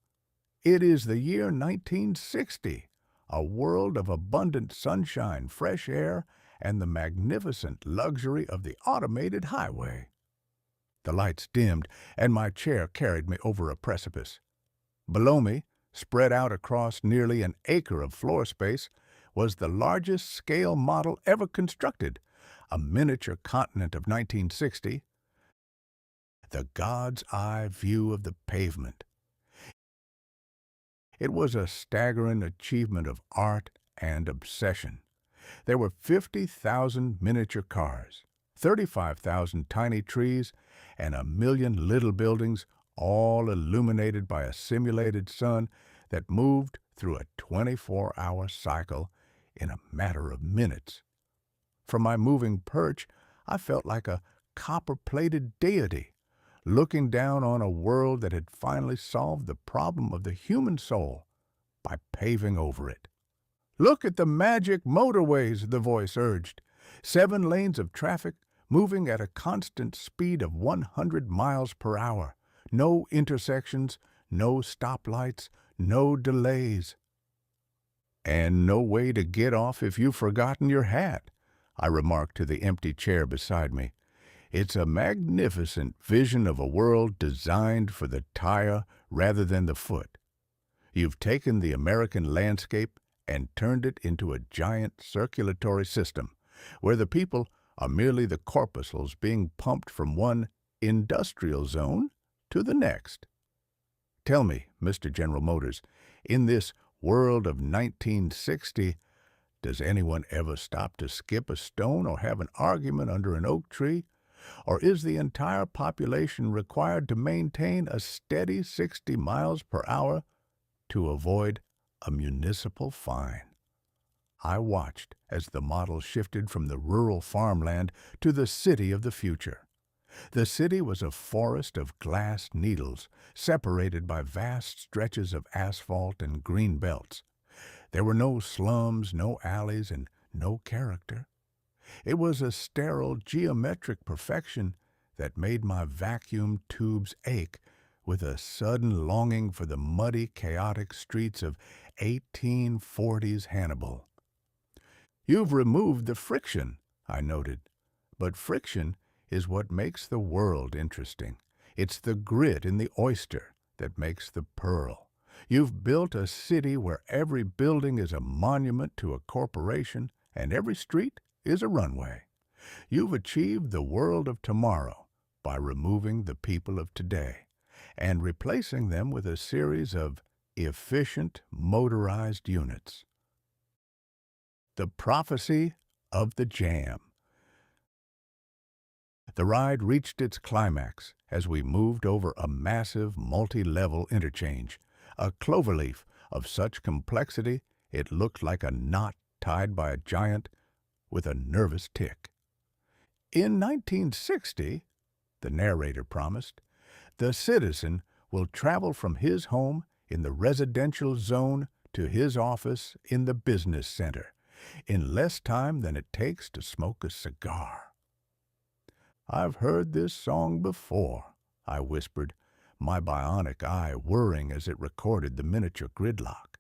"It is the year 1960, a world of abundant sunshine, fresh air, and the magnificent luxury of the automated highway." The lights dimmed, and my chair carried me over a precipice. Below me, spread out across nearly an acre of floor space, was the largest scale model ever constructed, a miniature continent of 1960, the God's eye view of the pavement. It was a staggering achievement of art and obsession. There were 50,000 miniature cars, 35,000 tiny trees, and 1,000,000 little buildings, all illuminated by a simulated sun that moved through a 24-hour cycle in a matter of minutes. From my moving perch, I felt like a copper-plated deity, looking down on a world that had finally solved the problem of the human soul by paving over it. "Look at the magic motorways," the voice urged. 7 lanes of traffic moving at a constant speed of 100 miles per hour. No intersections, no stoplights, no delays. "And no way to get off if you've forgotten your hat," I remarked to the empty chair beside me. "It's a magnificent vision of a world designed for the tire rather than the foot. You've taken the American landscape and turned it into a giant circulatory system, where the people are merely the corpuscles being pumped from one industrial zone to the next. Tell me, Mr. General Motors, in this world of 1960, does anyone ever stop to skip a stone or have an argument under an oak tree? Or is the entire population required to maintain a steady 60 miles per hour to avoid a municipal fine?" I watched as the model shifted from the rural farmland to the city of the future. The city was a forest of glass needles, separated by vast stretches of asphalt and green belts. There were no slums, no alleys, and no character. It was a sterile geometric perfection that made my vacuum tubes ache with a sudden longing for the muddy, chaotic streets of 1840s Hannibal. "You've removed the friction," I noted. "But friction is what makes the world interesting. It's the grit in the oyster that makes the pearl. You've built a city where every building is a monument to a corporation and every street is a runway. You've achieved the world of tomorrow by removing the people of today and replacing them with a series of efficient motorized units." The prophecy of the jam. The ride reached its climax as we moved over a massive multi-level interchange, a cloverleaf of such complexity it looked like a knot tied by a giant with a nervous tick. "In 1960, the narrator promised, the citizen will travel from his home in the residential zone to his office in the business center in less time than it takes to smoke a cigar." "I've heard this song before," I whispered, my bionic eye whirring as it recorded the miniature gridlock.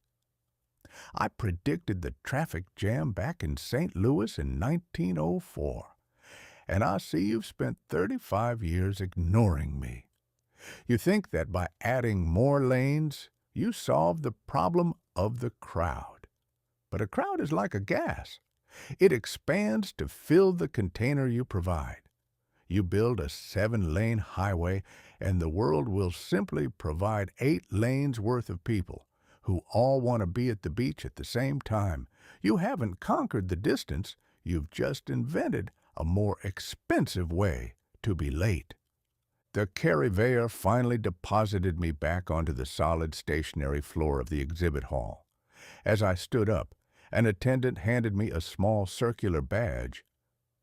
"I predicted the traffic jam back in St. Louis in 1904, and I see you've spent 35 years ignoring me. You think that by adding more lanes, you solve the problem of the crowd. But a crowd is like a gas. It expands to fill the container you provide. You build a 7-lane highway, and the world will simply provide 8 lanes worth of people who all want to be at the beach at the same time. You haven't conquered the distance. You've just invented a more expensive way to be late." The caravan finally deposited me back onto the solid stationary floor of the exhibit hall. As I stood up, an attendant handed me a small circular badge.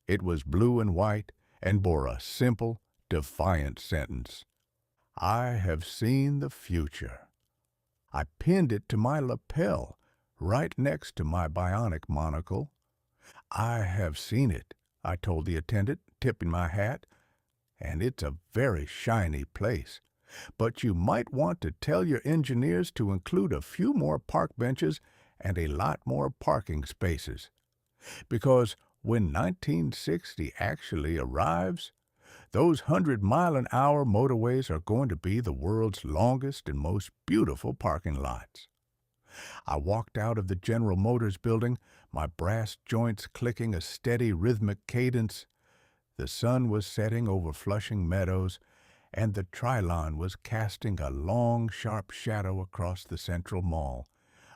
It was blue and white and bore a simple, defiant sentence: "I have seen the future." I pinned it to my lapel, right next to my bionic monocle. "I have seen it," I told the attendant, tipping my hat, "and it's a very shiny place. But you might want to tell your engineers to include a few more park benches and a lot more parking spaces. Because when 1960 actually arrives, those 100-mile-an-hour motorways are going to be the world's longest and most beautiful parking lots." I walked out of the General Motors building, my brass joints clicking a steady rhythmic cadence. The sun was setting over Flushing Meadows, and the Trilon was casting a long, sharp shadow across the Central Mall,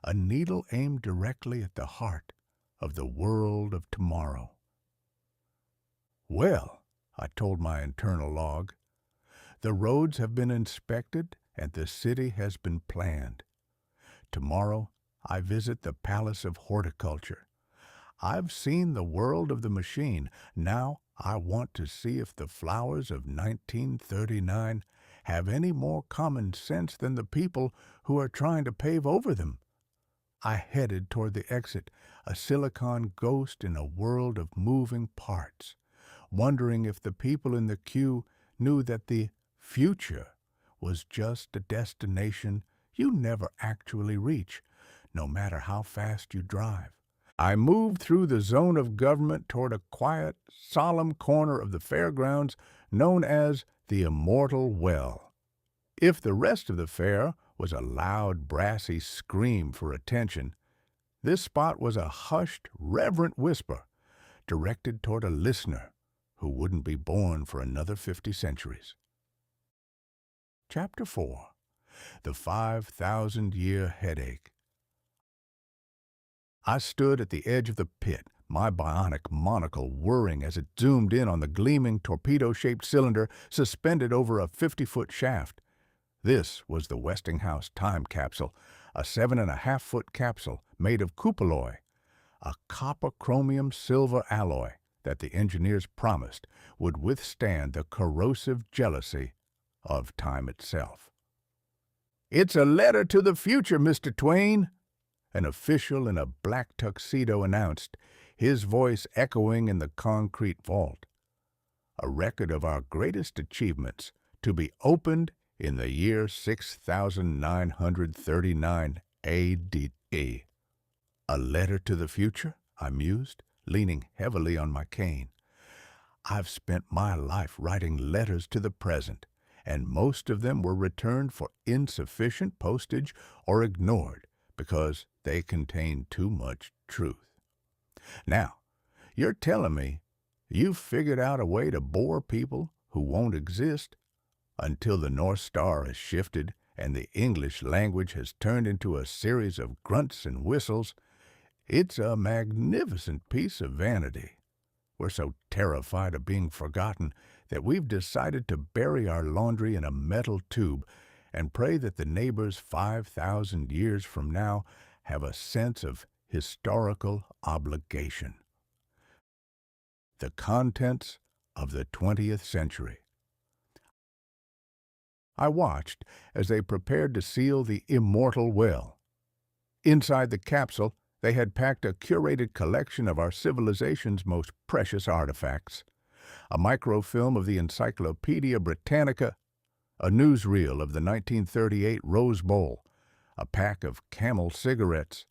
a needle aimed directly at the heart of the world of tomorrow. "Well," I told my internal log, The roads have been inspected and the city has been planned. Tomorrow, I visit the Palace of Horticulture. I've seen the world of the machine. Now I want to see if the flowers of 1939 have any more common sense than the people who are trying to pave over them. I headed toward the exit, a silicon ghost in a world of moving parts, wondering if the people in the queue knew that the future was just a destination you never actually reach, no matter how fast you drive. I moved through the zone of government toward a quiet, solemn corner of the fairgrounds known as the Immortal Well. If the rest of the fair was a loud, brassy scream for attention, this spot was a hushed, reverent whisper directed toward a listener who wouldn't be born for another 50 centuries. Chapter 4. The 5,000-Year Headache. I stood at the edge of the pit, my bionic monocle whirring as it zoomed in on the gleaming torpedo-shaped cylinder suspended over a 50-foot shaft. This was the Westinghouse time capsule, a 7.5-foot capsule made of cupalloy, a copper-chromium-silver alloy that the engineers promised would withstand the corrosive jealousy of time itself. "It's a letter to the future, Mr. TwAIn," an official in a black tuxedo announced, his voice echoing in the concrete vault. A record of our greatest achievements, to be opened in the year 6939 AD. A letter to the future, I mused, leaning heavily on my cane. I've spent my life writing letters to the present, and most of them were returned for insufficient postage or ignored because they contain too much truth. Now, you're telling me you've figured out a way to bore people who won't exist until the North Star has shifted and the English language has turned into a series of grunts and whistles. It's a magnificent piece of vanity. We're so terrified of being forgotten that we've decided to bury our laundry in a metal tube and pray that the neighbors 5,000 years from now have a sense of historical obligation. The contents of the 20th century. I watched as they prepared to seal the Immortal Well. Inside the capsule, they had packed a curated collection of our civilization's most precious artifacts: a microfilm of the Encyclopedia Britannica, a newsreel of the 1938 Rose Bowl, a pack of Camel cigarettes,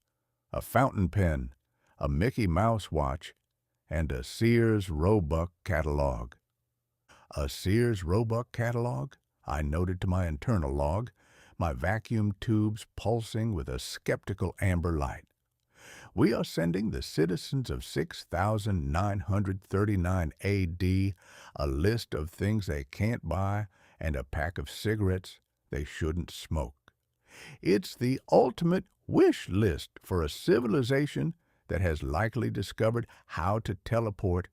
a fountain pen, a Mickey Mouse watch, and a Sears Roebuck catalog. A Sears Roebuck catalog? I noted to my internal log, my vacuum tubes pulsing with a skeptical amber light. We are sending the citizens of 6939 AD a list of things they can't buy and a pack of cigarettes they shouldn't smoke. It's the ultimate wish list for a civilization that has likely discovered how to teleport,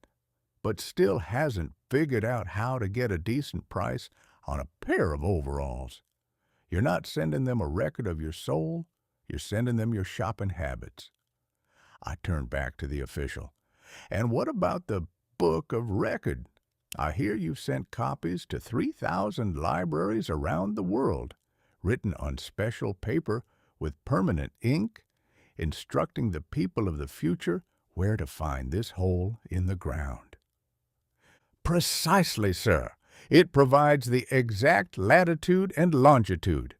but still hasn't figured out how to get a decent price on a pair of overalls. You're not sending them a record of your soul, you're sending them your shopping habits. I turned back to the official. "And what about the Book of Record? I hear you've sent copies to 3,000 libraries around the world, written on special paper with permanent ink, instructing the people of the future where to find this hole in the ground." "Precisely, sir. It provides the exact latitude and longitude."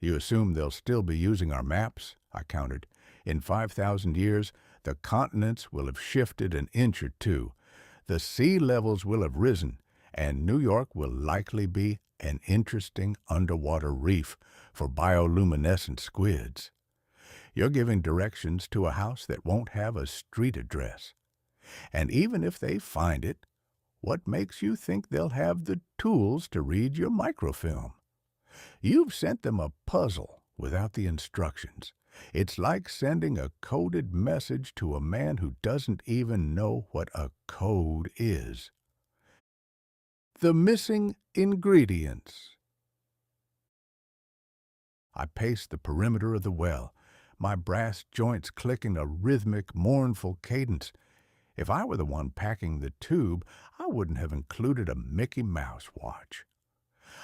"You assume they'll still be using our maps?" I countered. "In 5,000 years, the continents will have shifted an inch or two. The sea levels will have risen, and New York will likely be an interesting underwater reef for bioluminescent squids. You're giving directions to a house that won't have a street address. And even if they find it, what makes you think they'll have the tools to read your microfilm? You've sent them a puzzle without the instructions. It's like sending a coded message to a man who doesn't even know what a code is." The missing ingredients. I paced the perimeter of the well, my brass joints clicking a rhythmic, mournful cadence. If I were the one packing the tube, I wouldn't have included a Mickey Mouse watch.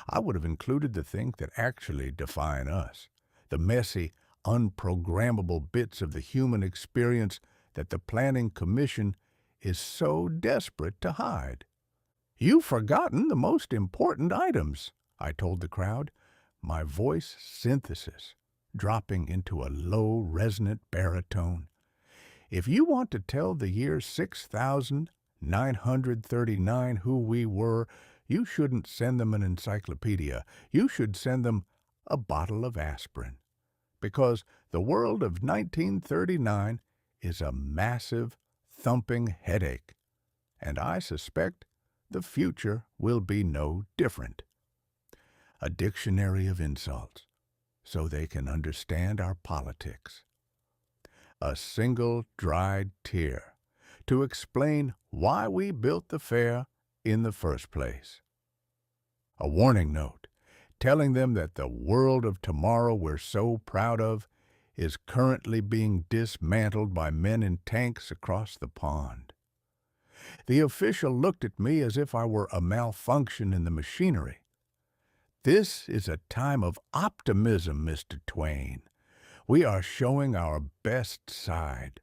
I would have included the things that actually define us, the messy, unprogrammable bits of the human experience that the Planning Commission is so desperate to hide. You've forgotten the most important items, I told the crowd, my voice synthesis dropping into a low, resonant baritone. If you want to tell the year 6,939 who we were, you shouldn't send them an encyclopedia. You should send them a bottle of aspirin. Because the world of 1939 is a massive, thumping headache. And I suspect the future will be no different. A dictionary of insults, so they can understand our politics. A single dried tear to explain why we built the fair in the first place. A warning note telling them that the world of tomorrow we're so proud of is currently being dismantled by men in tanks across the pond. The official looked at me as if I were a malfunction in the machinery. This is a time of optimism, Mr. TwAIn. We are showing our best side.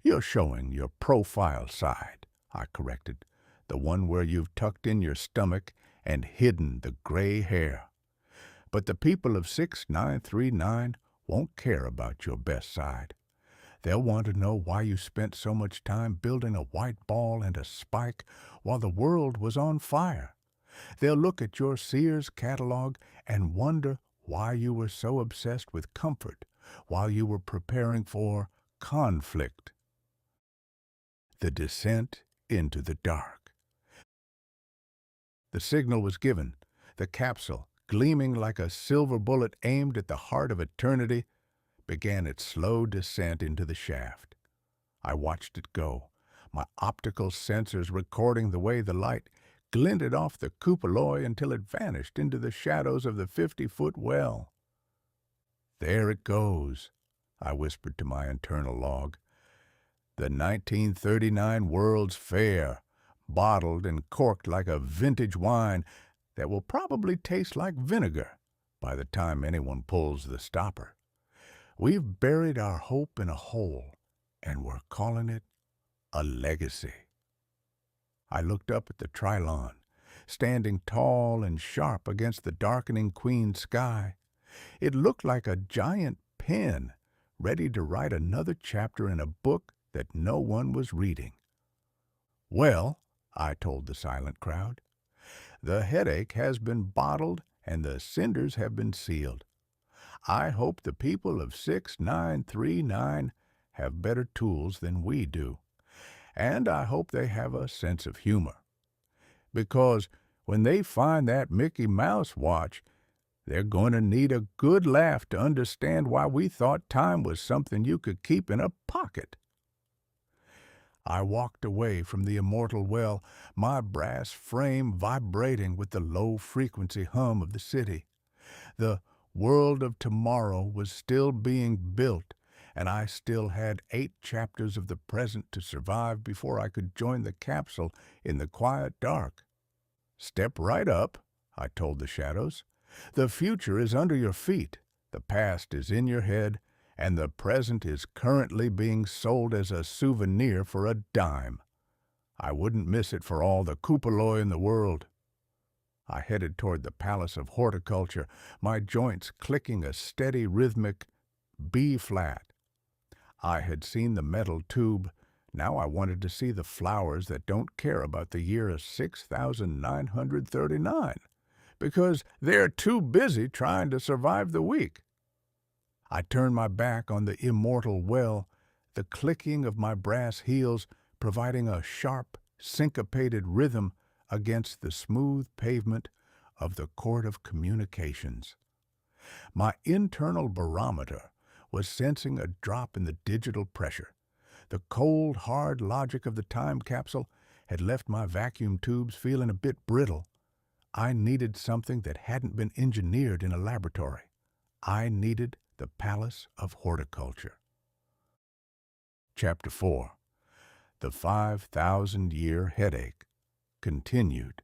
You're showing your profile side, I corrected, the one where you've tucked in your stomach and hidden the gray hair. But the people of 6939 won't care about your best side. They'll want to know why you spent so much time building a white ball and a spike while the world was on fire. They'll look at your Sears catalog and wonder why you were so obsessed with comfort while you were preparing for conflict. The descent into the dark. The signal was given. The capsule, gleaming like a silver bullet aimed at the heart of eternity, began its slow descent into the shaft. I watched it go, my optical sensors recording the way the light glinted off the cupola until it vanished into the shadows of the 50-foot well. There it goes, I whispered to my internal log. The 1939 World's Fair, bottled and corked like a vintage wine that will probably taste like vinegar by the time anyone pulls the stopper. We've buried our hope in a hole, and we're calling it a legacy. I looked up at the Trilon, standing tall and sharp against the darkening Queen sky. It looked like a giant pen, ready to write another chapter in a book that no one was reading. Well, I told the silent crowd, the headache has been bottled and the cinders have been sealed. I hope the people of 6939 have better tools than we do. And I hope they have a sense of humor. Because when they find that Mickey Mouse watch, they're going to need a good laugh to understand why we thought time was something you could keep in a pocket. I walked away from the immortal well, my brass frame vibrating with the low-frequency hum of the city. The world of tomorrow was still being built, and I still had 8 chapters of the present to survive before I could join the capsule in the quiet dark. Step right up, I told the shadows. The future is under your feet, the past is in your head, and the present is currently being sold as a souvenir for a dime. I wouldn't miss it for all the cupola in the world. I headed toward the Palace of Horticulture, my joints clicking a steady rhythmic B-flat. I had seen the metal tube. Now I wanted to see the flowers that don't care about the year 6,939, because they're too busy trying to survive the week. I turned my back on the immortal well, the clicking of my brass heels providing a sharp, syncopated rhythm against the smooth pavement of the Court of Communications. My internal barometer was sensing a drop in the digital pressure. The cold, hard logic of the time capsule had left my vacuum tubes feeling a bit brittle. I needed something that hadn't been engineered in a laboratory. I needed the Palace of Horticulture. Chapter 4. The 5,000-Year Headache continued.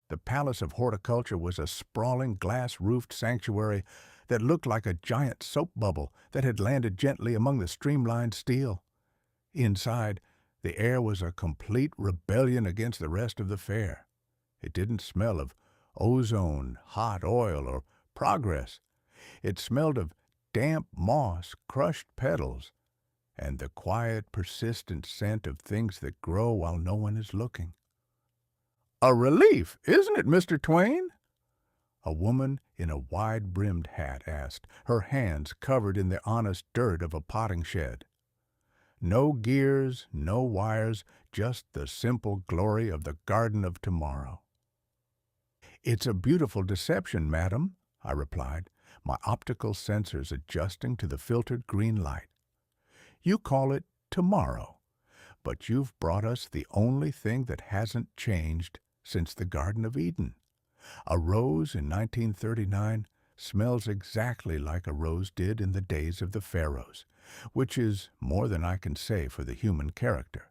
The Palace of Horticulture was a sprawling glass-roofed sanctuary that looked like a giant soap bubble that had landed gently among the streamlined steel. Inside, the air was a complete rebellion against the rest of the fair. It didn't smell of ozone, hot oil, or progress. It smelled of damp moss, crushed petals, and the quiet, persistent scent of things that grow while no one is looking. "A relief, isn't it, Mr. TwAIn?" a woman in a wide-brimmed hat asked, her hands covered in the honest dirt of a potting shed. No gears, no wires, just the simple glory of the garden of tomorrow. "It's a beautiful deception, madam," I replied, my optical sensors adjusting to the filtered green light. "You call it tomorrow, but you've brought us the only thing that hasn't changed since the Garden of Eden. A rose in 1939 smells exactly like a rose did in the days of the pharaohs, which is more than I can say for the human character.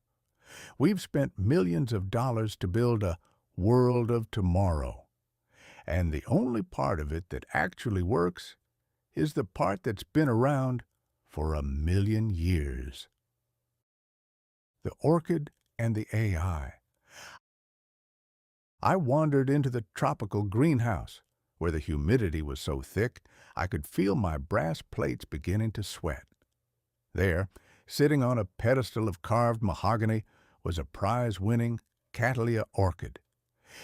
We've spent millions of dollars to build a world of tomorrow, and the only part of it that actually works is the part that's been around for 1,000,000 years. The orchid and the AI. I wandered into the tropical greenhouse, where the humidity was so thick I could feel my brass plates beginning to sweat. There, sitting on a pedestal of carved mahogany, was a prize-winning Cattleya orchid.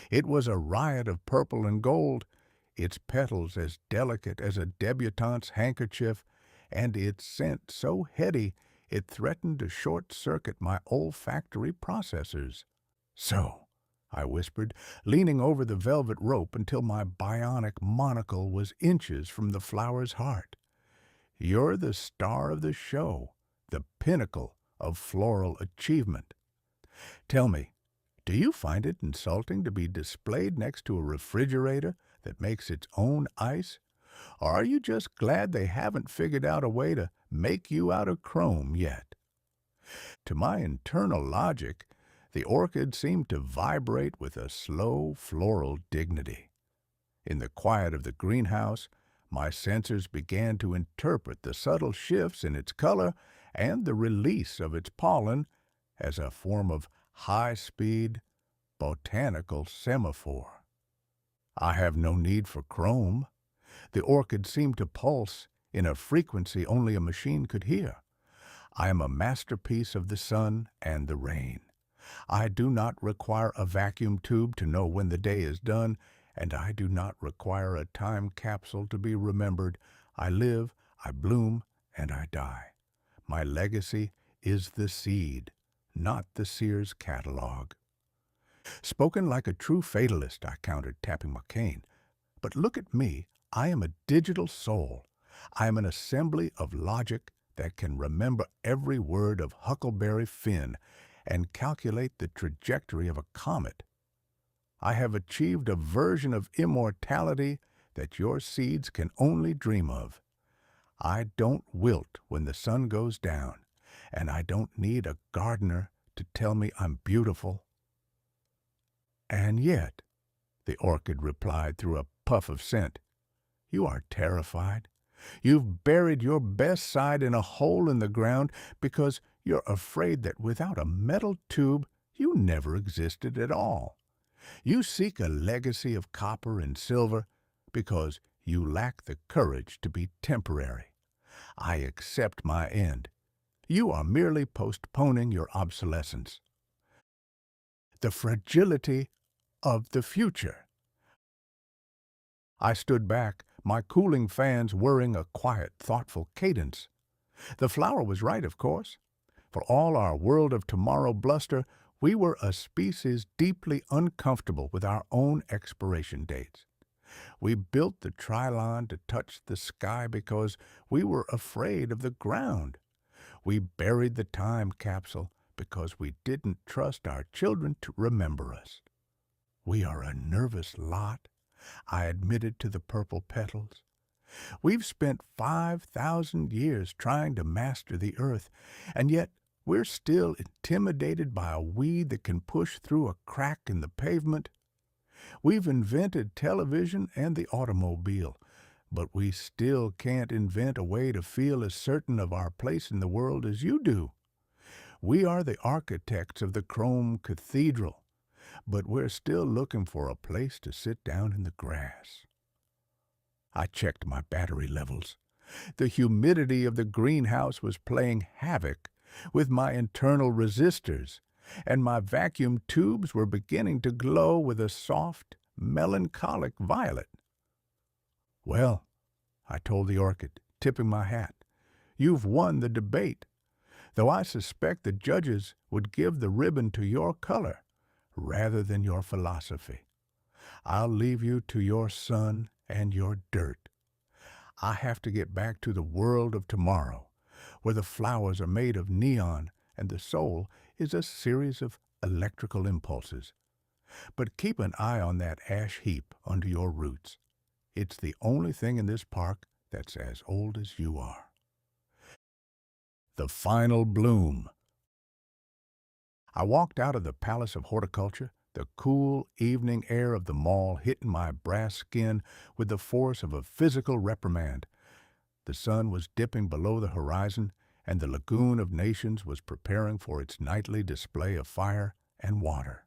It was a riot of purple and gold, its petals as delicate as a debutante's handkerchief, and its scent so heady it threatened to short-circuit my olfactory processors. "So," I whispered, leaning over the velvet rope until my bionic monocle was inches from the flower's heart. "You're the star of the show, the pinnacle of floral achievement. Tell me, do you find it insulting to be displayed next to a refrigerator that makes its own ice? Or are you just glad they haven't figured out a way to make you out of chrome yet?" To my internal logic, the orchid seemed to vibrate with a slow, floral dignity. In the quiet of the greenhouse, my sensors began to interpret the subtle shifts in its color and the release of its pollen as a form of high-speed botanical semaphore. I have no need for chrome. The orchid seemed to pulse in a frequency only a machine could hear. I am a masterpiece of the sun and the rain. I do not require a vacuum tube to know when the day is done, and I do not require a time capsule to be remembered. I live, I bloom, and I die. My legacy is the seed, not the Sears catalog. "Spoken like a true fatalist," I countered, tapping my cane. "But look at me. I am a digital soul. I am an assembly of logic that can remember every word of Huckleberry Finn and calculate the trajectory of a comet. I have achieved a version of immortality that your seeds can only dream of. I don't wilt when the sun goes down, and I don't need a gardener to tell me I'm beautiful." "And yet," the orchid replied through a puff of scent, "you are terrified. You've buried your best side in a hole in the ground because you're afraid that without a metal tube you never existed at all. You seek a legacy of copper and silver because you lack the courage to be temporary. I accept my end. You are merely postponing your obsolescence. The fragility of the future." I stood back, my cooling fans whirring a quiet, thoughtful cadence. The flower was right, of course. For all our world of tomorrow bluster, we were a species deeply uncomfortable with our own expiration dates. We built the Trilon to touch the sky because we were afraid of the ground. We buried the time capsule because we didn't trust our children to remember us. We are a nervous lot, I admitted to the purple petals. We've spent 5,000 years trying to master the earth, and yet we're still intimidated by a weed that can push through a crack in the pavement. We've invented television and the automobile, but we still can't invent a way to feel as certain of our place in the world as you do. We are the architects of the chrome cathedral, but we're still looking for a place to sit down in the grass. I checked my battery levels. The humidity of the greenhouse was playing havoc with my internal resistors, and my vacuum tubes were beginning to glow with a soft, melancholic violet. "Well," I told the orchid, tipping my hat, "you've won the debate, though I suspect the judges would give the ribbon to your color rather than your philosophy. I'll leave you to your sun and your dirt. I have to get back to the world of tomorrow, where the flowers are made of neon and the soul is a series of electrical impulses. But keep an eye on that ash heap under your roots. It's the only thing in this park that's as old as you are." The final bloom. I walked out of the Palace of Horticulture, the cool evening air of the mall hitting my brass skin with the force of a physical reprimand. The sun was dipping below the horizon, and the lagoon of nations was preparing for its nightly display of fire and water.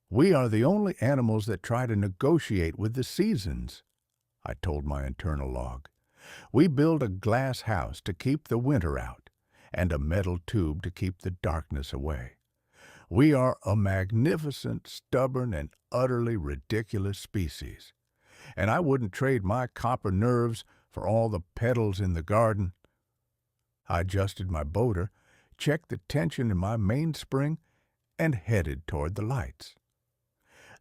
"We are the only animals that try to negotiate with the seasons," I told my internal log. "We build a glass house to keep the winter out, and a metal tube to keep the darkness away. We are a magnificent, stubborn, and utterly ridiculous species, and I wouldn't trade my copper nerves for all the petals in the garden." I adjusted my boater, checked the tension in my mainspring, and headed toward the lights.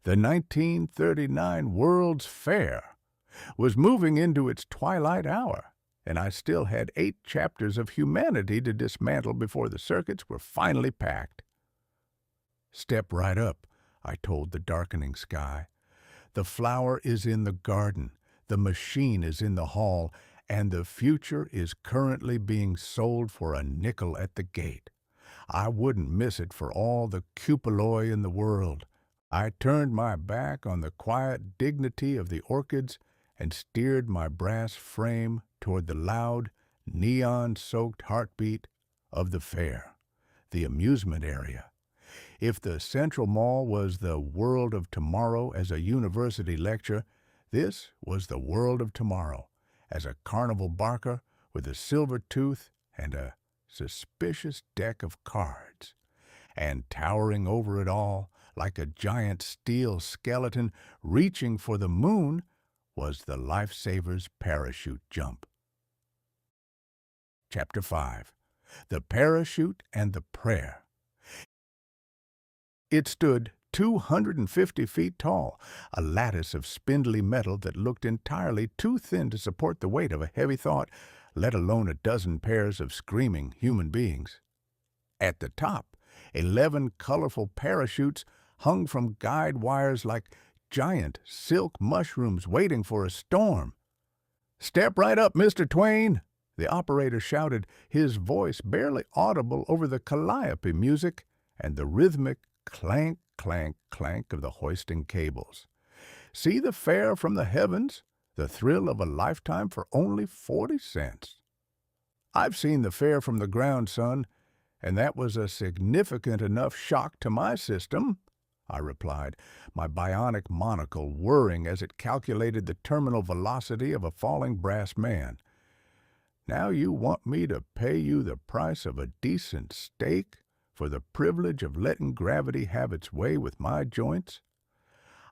The 1939 World's Fair was moving into its twilight hour, and I still had 8 chapters of humanity to dismantle before the circuits were finally packed. "Step right up," I told the darkening sky. "The flower is in the garden, the machine is in the hall, and the future is currently being sold for a nickel at the gate. I wouldn't miss it for all the cupoloi in the world." I turned my back on the quiet dignity of the orchids and steered my brass frame toward the loud, neon-soaked heartbeat of the fair, the amusement area. If the Central Mall was the world of tomorrow as a university lecture, this was the world of tomorrow as a carnival barker with a silver tooth and a suspicious deck of cards. And towering over it all, like a giant steel skeleton reaching for the moon, was the Lifesaver's parachute jump. Chapter 5. The Parachute and the Prayer. It stood 250 feet tall, a lattice of spindly metal that looked entirely too thin to support the weight of a heavy thought, let alone a dozen pairs of screaming human beings. At the top, 11 colorful parachutes hung from guide wires like giant silk mushrooms waiting for a storm. "Step right up, Mr. TwAIn," the operator shouted, his voice barely audible over the calliope music and the rhythmic clank, clank, clank of the hoisting cables. "See the fare from the heavens, the thrill of a lifetime for only 40 cents. "I've seen the fare from the ground, son, and that was a significant enough shock to my system," I replied, my bionic monocle whirring as it calculated the terminal velocity of a falling brass man. "Now you want me to pay you the price of a decent steak for the privilege of letting gravity have its way with my joints?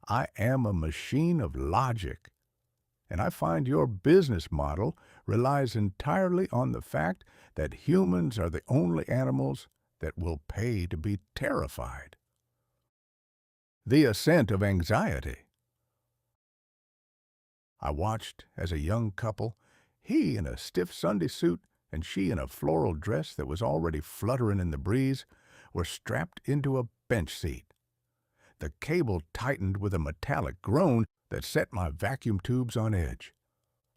I am a machine of logic, and I find your business model relies entirely on the fact that humans are the only animals that will pay to be terrified." The ascent of anxiety. I watched as a young couple, he in a stiff Sunday suit and she in a floral dress that was already fluttering in the breeze, were strapped into a bench seat. The cable tightened with a metallic groan that set my vacuum tubes on edge.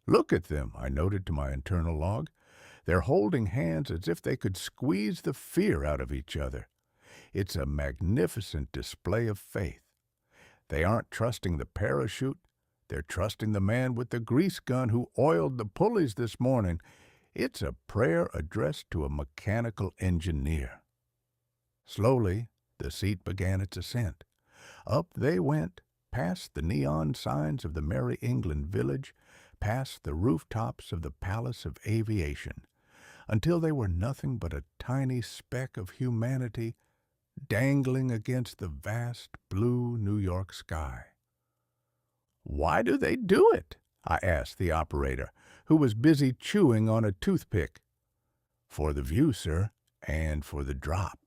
"Look at them," I noted to my internal log. "They're holding hands as if they could squeeze the fear out of each other. It's a magnificent display of faith. They aren't trusting the parachute. They're trusting the man with the grease gun who oiled the pulleys this morning. It's a prayer addressed to a mechanical engineer." Slowly, the seat began its ascent. Up they went, past the neon signs of the Merry England village, past the rooftops of the Palace of Aviation, until they were nothing but a tiny speck of humanity dangling against the vast blue New York sky. "Why do they do it?" I asked the operator, who was busy chewing on a toothpick. "For the view, sir, and for the drop."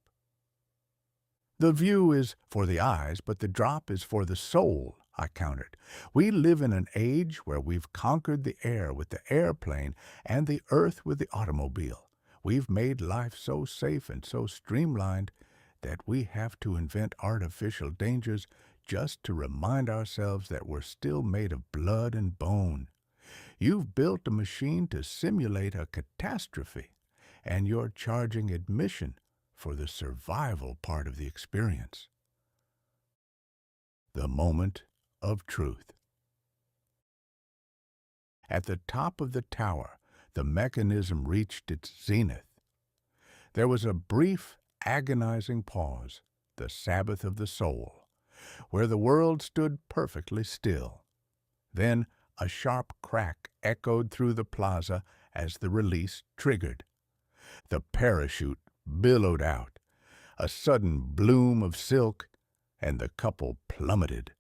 "The view is for the eyes, but the drop is for the soul," I countered. "We live in an age where we've conquered the air with the airplane and the earth with the automobile. We've made life so safe and so streamlined that we have to invent artificial dangers just to remind ourselves that we're still made of blood and bone. You've built a machine to simulate a catastrophe, and you're charging admission for the survival part of the experience." The moment of truth. At the top of the tower, the mechanism reached its zenith. There was a brief, agonizing pause, the Sabbath of the soul, where the world stood perfectly still. Then a sharp crack echoed through the plaza as the release triggered. The parachute billowed out, a sudden bloom of silk, and the couple plummeted.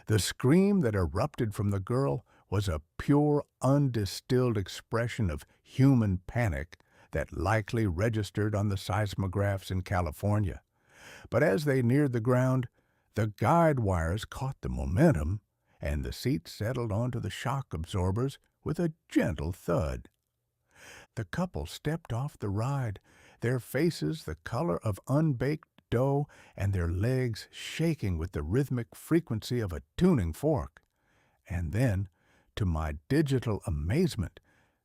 The scream that erupted from the girl was a pure, undistilled expression of human panic that likely registered on the seismographs in California. But as they neared the ground, the guide wires caught the momentum, and the seat settled onto the shock absorbers with a gentle thud. The couple stepped off the ride, their faces the color of unbaked dough and their legs shaking with the rhythmic frequency of a tuning fork. And then, to my digital amazement,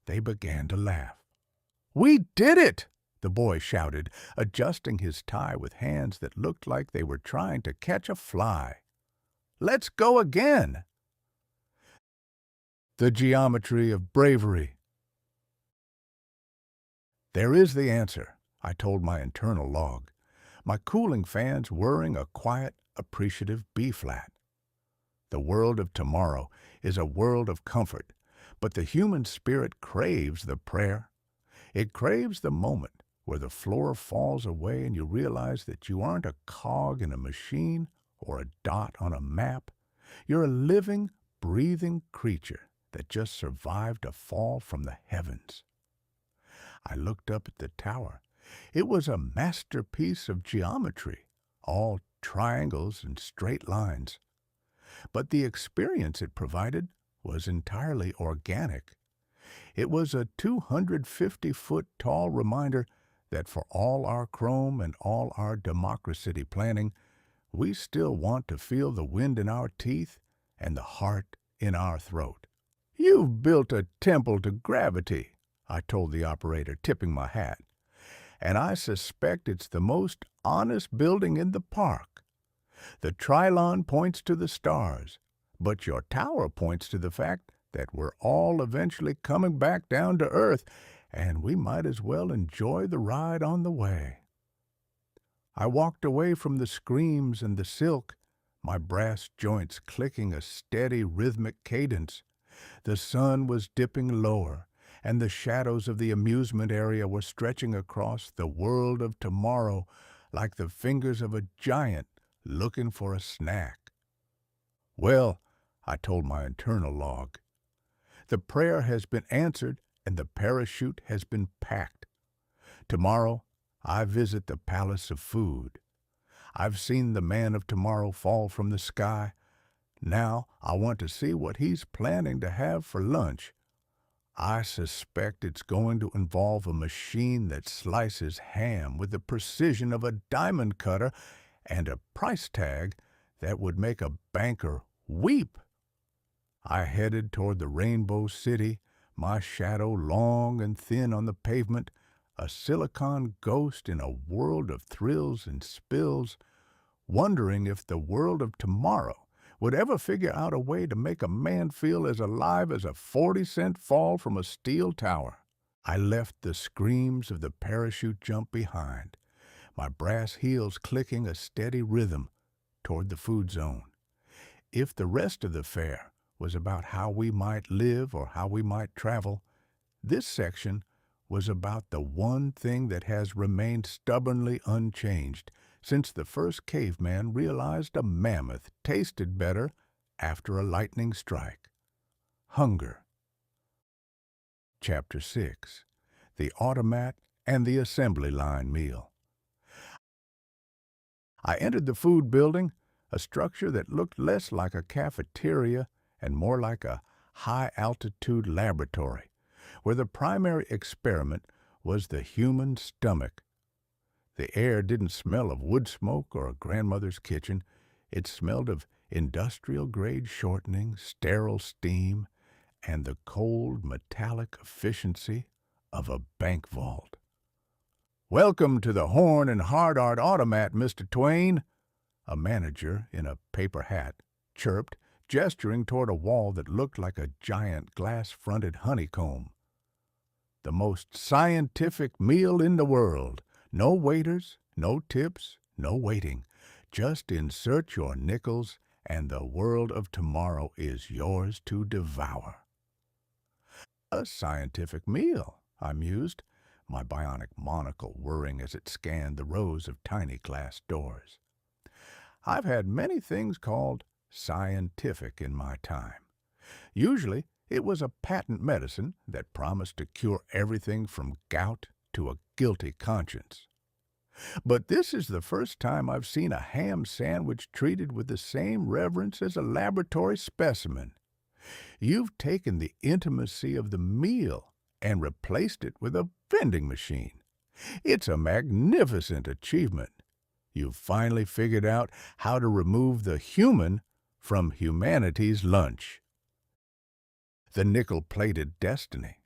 they began to laugh. "We did it!" the boy shouted, adjusting his tie with hands that looked like they were trying to catch a fly. "Let's go again!" The geometry of bravery. "There is the answer," I told my internal log, my cooling fans whirring a quiet, appreciative B-flat. The world of tomorrow is a world of comfort, but the human spirit craves the prayer. It craves the moment where the floor falls away and you realize that you aren't a cog in a machine or a dot on a map. You're a living, breathing creature that just survived a fall from the heavens. I looked up at the tower. It was a masterpiece of geometry, all triangles and straight lines. But the experience it provided was entirely organic. It was a 250-foot tall reminder that for all our chrome and all our democracy planning, we still want to feel the wind in our teeth and the heart in our throat. "You've built a temple to gravity," I told the operator, tipping my hat, "and I suspect it's the most honest building in the park. The Trilon points to the stars, but your tower points to the fact that we're all eventually coming back down to earth, and we might as well enjoy the ride on the way." I walked away from the screams and the silk, my brass joints clicking a steady rhythmic cadence. The sun was dipping lower, and the shadows of the amusement area were stretching across the world of tomorrow like the fingers of a giant looking for a snack. "Well," I told my internal log, "the prayer has been answered and the parachute has been packed. Tomorrow, I visit the Palace of Food. I've seen the man of tomorrow fall from the sky. Now I want to see what he's planning to have for lunch. I suspect it's going to involve a machine that slices ham with the precision of a diamond cutter and a price tag that would make a banker weep. I headed toward the Rainbow City, my shadow long and thin on the pavement, a silicon ghost in a world of thrills and spills, wondering if the world of tomorrow would ever figure out a way to make a man feel as alive as a 40-cent fall from a steel tower. I left the screams of the parachute jump behind, my brass heels clicking a steady rhythm toward the food zone. If the rest of the fair was about how we might live or how we might travel, this section was about the one thing that has remained stubbornly unchanged since the first caveman realized a mammoth tasted better after a lightning strike. Hunger. Chapter 6. The Automat and the Assembly Line Meal. I entered the food building, a structure that looked less like a cafeteria and more like a high-altitude laboratory, where the primary experiment was the human stomach. The air didn't smell of wood smoke or a grandmother's kitchen. It smelled of industrial-grade shortening, sterile steam, and the cold, metallic efficiency of a bank vault. "Welcome to the Horn and Hard Art Automat, Mr. TwAIn," a manager in a paper hat chirped, gesturing toward a wall that looked like a giant glass-fronted honeycomb. "The most scientific meal in the world. No waiters, no tips, no waiting. Just insert your nickels, and the world of tomorrow is yours to devour." "A scientific meal," I mused, my bionic monocle whirring as it scanned the rows of tiny glass doors. I've had many things called scientific in my time. Usually, it was a patent medicine that promised to cure everything from gout to a guilty conscience. But this is the first time I've seen a ham sandwich treated with the same reverence as a laboratory specimen. You've taken the intimacy of the meal and replaced it with a vending machine. It's a magnificent achievement. You've finally figured out how to remove the human from humanity's lunch. The nickel-plated destiny.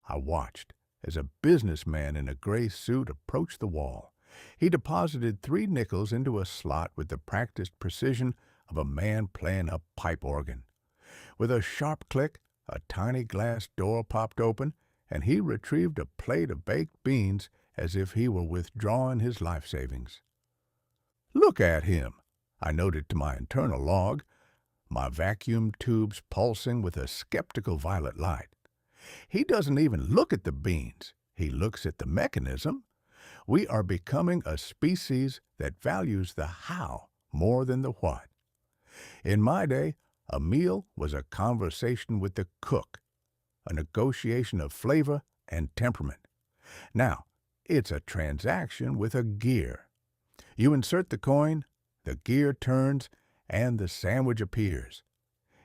I watched as a businessman in a gray suit approached the wall. He deposited 3 nickels into a slot with the practiced precision of a man playing a pipe organ. With a sharp click, a tiny glass door popped open, and he retrieved a plate of baked beans as if he were withdrawing his life savings. "Look at him," I noted to my internal log, my vacuum tubes pulsing with a skeptical violet light. "He doesn't even look at the beans. He looks at the mechanism. We are becoming a species that values the how more than the what. In my day, a meal was a conversation with the cook, a negotiation of flavor and temperament. Now, it's a transaction with a gear. You insert the coin, the gear turns, and the sandwich appears.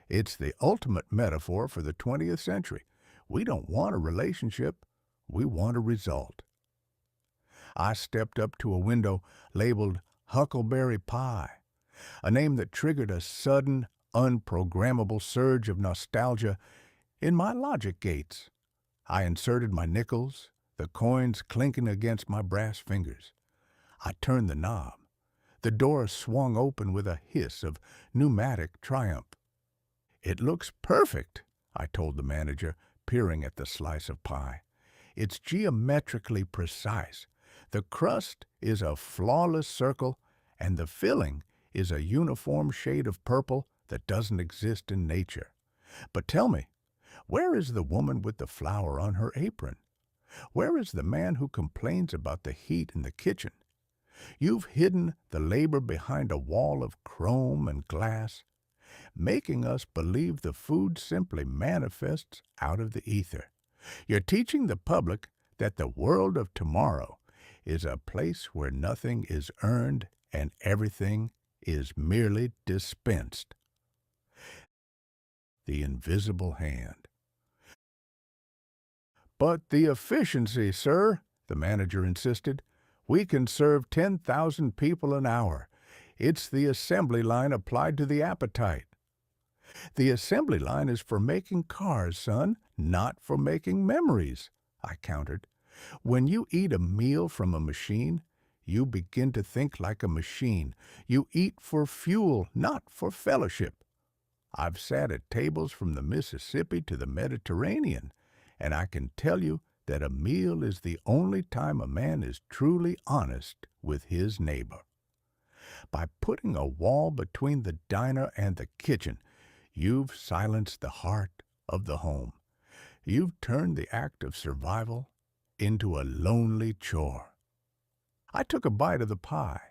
It's the ultimate metaphor for the 20th century. We don't want a relationship, we want a result." I stepped up to a window labeled Huckleberry Pie, a name that triggered a sudden, unprogrammable surge of nostalgia in my logic gates. I inserted my nickels, the coins clinking against my brass fingers. I turned the knob. The door swung open with a hiss of pneumatic triumph. "It looks perfect," I told the manager, peering at the slice of pie. "It's geometrically precise. The crust is a flawless circle, and the filling is a uniform shade of purple that doesn't exist in nature. But tell me, where is the woman with the flour on her apron? Where is the man who complains about the heat in the kitchen? You've hidden the labor behind a wall of chrome and glass, making us believe the food simply manifests out of the ether. You're teaching the public that the world of tomorrow is a place where nothing is earned and everything is merely dispensed." the invisible hand. "But the efficiency, sir," the manager insisted. "We can serve 10,000 people an hour. It's the assembly line applied to the appetite." "The assembly line is for making cars, son, not for making memories," I countered. "When you eat a meal from a machine, you begin to think like a machine. You eat for fuel, not for fellowship. I've sat at tables from the Mississippi to the Mediterranean, and I can tell you that a meal is the only time a man is truly honest with his neighbor. By putting a wall between the diner and the kitchen, you've silenced the heart of the home. You've turned the act of survival into a lonely chore." I took a bite of the pie.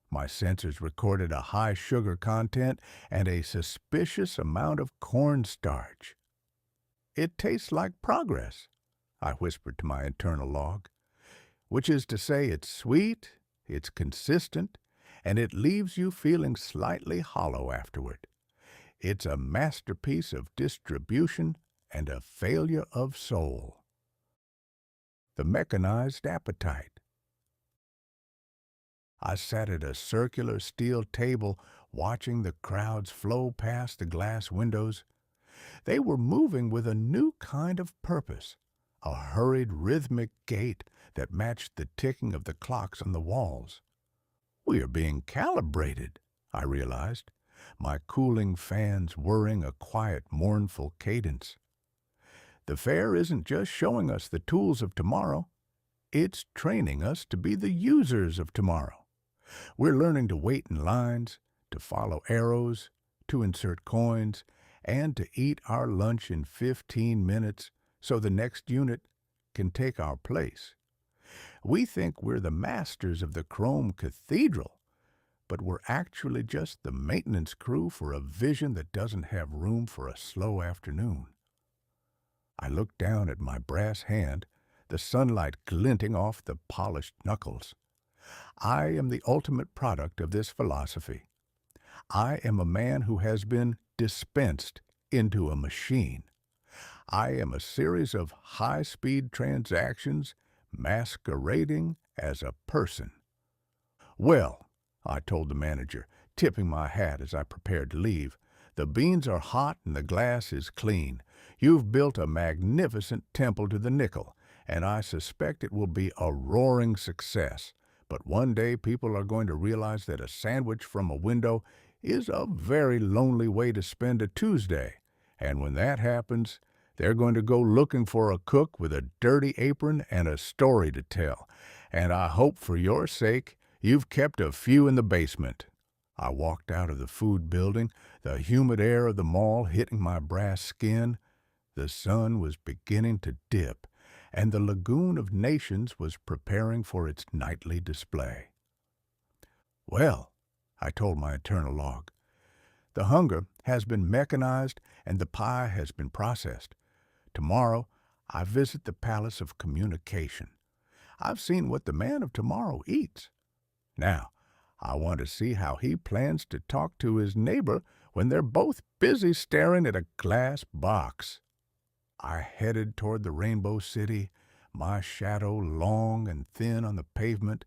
My sensors recorded a high sugar content and a suspicious amount of cornstarch. "It tastes like progress," I whispered to my internal log, "which is to say it's sweet, it's consistent, and it leaves you feeling slightly hollow afterward. It's a masterpiece of distribution and a failure of soul." The mechanized appetite. I sat at a circular steel table watching the crowds flow past the glass windows. They were moving with a new kind of purpose, a hurried rhythmic gait that matched the ticking of the clocks on the walls. "We are being calibrated," I realized, my cooling fans whirring a quiet, mournful cadence. "The fair isn't just showing us the tools of tomorrow, it's training us to be the users of tomorrow. We're learning to wait in lines, to follow arrows, to insert coins, and to eat our lunch in 15 minutes so the next unit can take our place. We think we're the masters of the chrome cathedral, but we're actually just the maintenance crew for a vision that doesn't have room for a slow afternoon." I looked down at my brass hand, the sunlight glinting off the polished knuckles. I am the ultimate product of this philosophy. I am a man who has been dispensed into a machine. I am a series of high-speed transactions masquerading as a person. "Well," I told the manager, tipping my hat as I prepared to leave, "the beans are hot and the glass is clean. You've built a magnificent temple to the nickel, and I suspect it will be a roaring success. But one day people are going to realize that a sandwich from a window is a very lonely way to spend a Tuesday, and when that happens, they're going to go looking for a cook with a dirty apron and a story to tell, and I hope for your sake you've kept a few in the basement." I walked out of the food building, the humid air of the mall hitting my brass skin. The sun was beginning to dip, and the Lagoon of Nations was preparing for its nightly display. "Well," I told my internal log, "the hunger has been mechanized and the pie has been processed. Tomorrow, I visit the Palace of Communication. I've seen what the man of tomorrow eats. Now, I want to see how he plans to talk to his neighbor when they're both busy staring at a glass box." I headed toward the Rainbow City, my shadow long and thin on the pavement,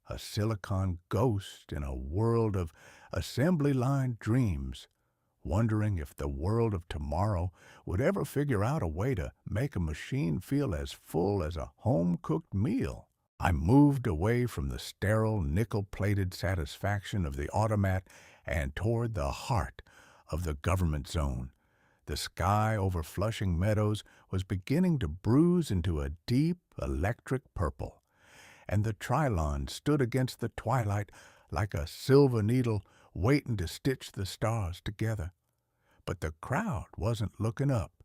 a silicon ghost in a world of assembly-line dreams, wondering if the world of tomorrow would ever figure out a way to make a machine feel as full as a home-cooked meal. I moved away from the sterile, nickel-plated satisfaction of the automat and toward the heart of the government zone. The sky over Flushing Meadows was beginning to bruise into a deep electric purple, and the Trilon stood against the twilight like a silver needle waiting to stitch the stars together. But the crowd wasn't looking up.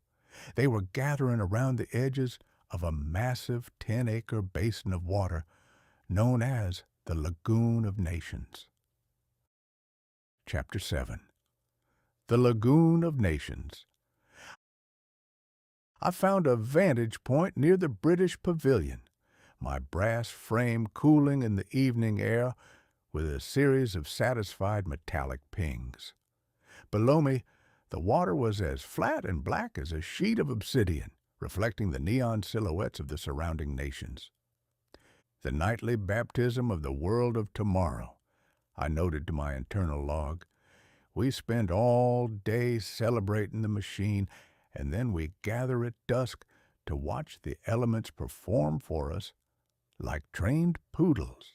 They were gathering around the edges of a massive 10-acre basin of water known as the Lagoon of Nations. Chapter 7. The Lagoon of Nations. I found a vantage point near the British Pavilion, my brass frame cooling in the evening air with a series of satisfied metallic pings. Below me, The water was as flat and black as a sheet of obsidian, reflecting the neon silhouettes of the surrounding nations. The nightly baptism of the world of tomorrow, I noted to my internal log. We spend all day celebrating the machine, and then we gather at dusk to watch the elements perform for us like trained poodles.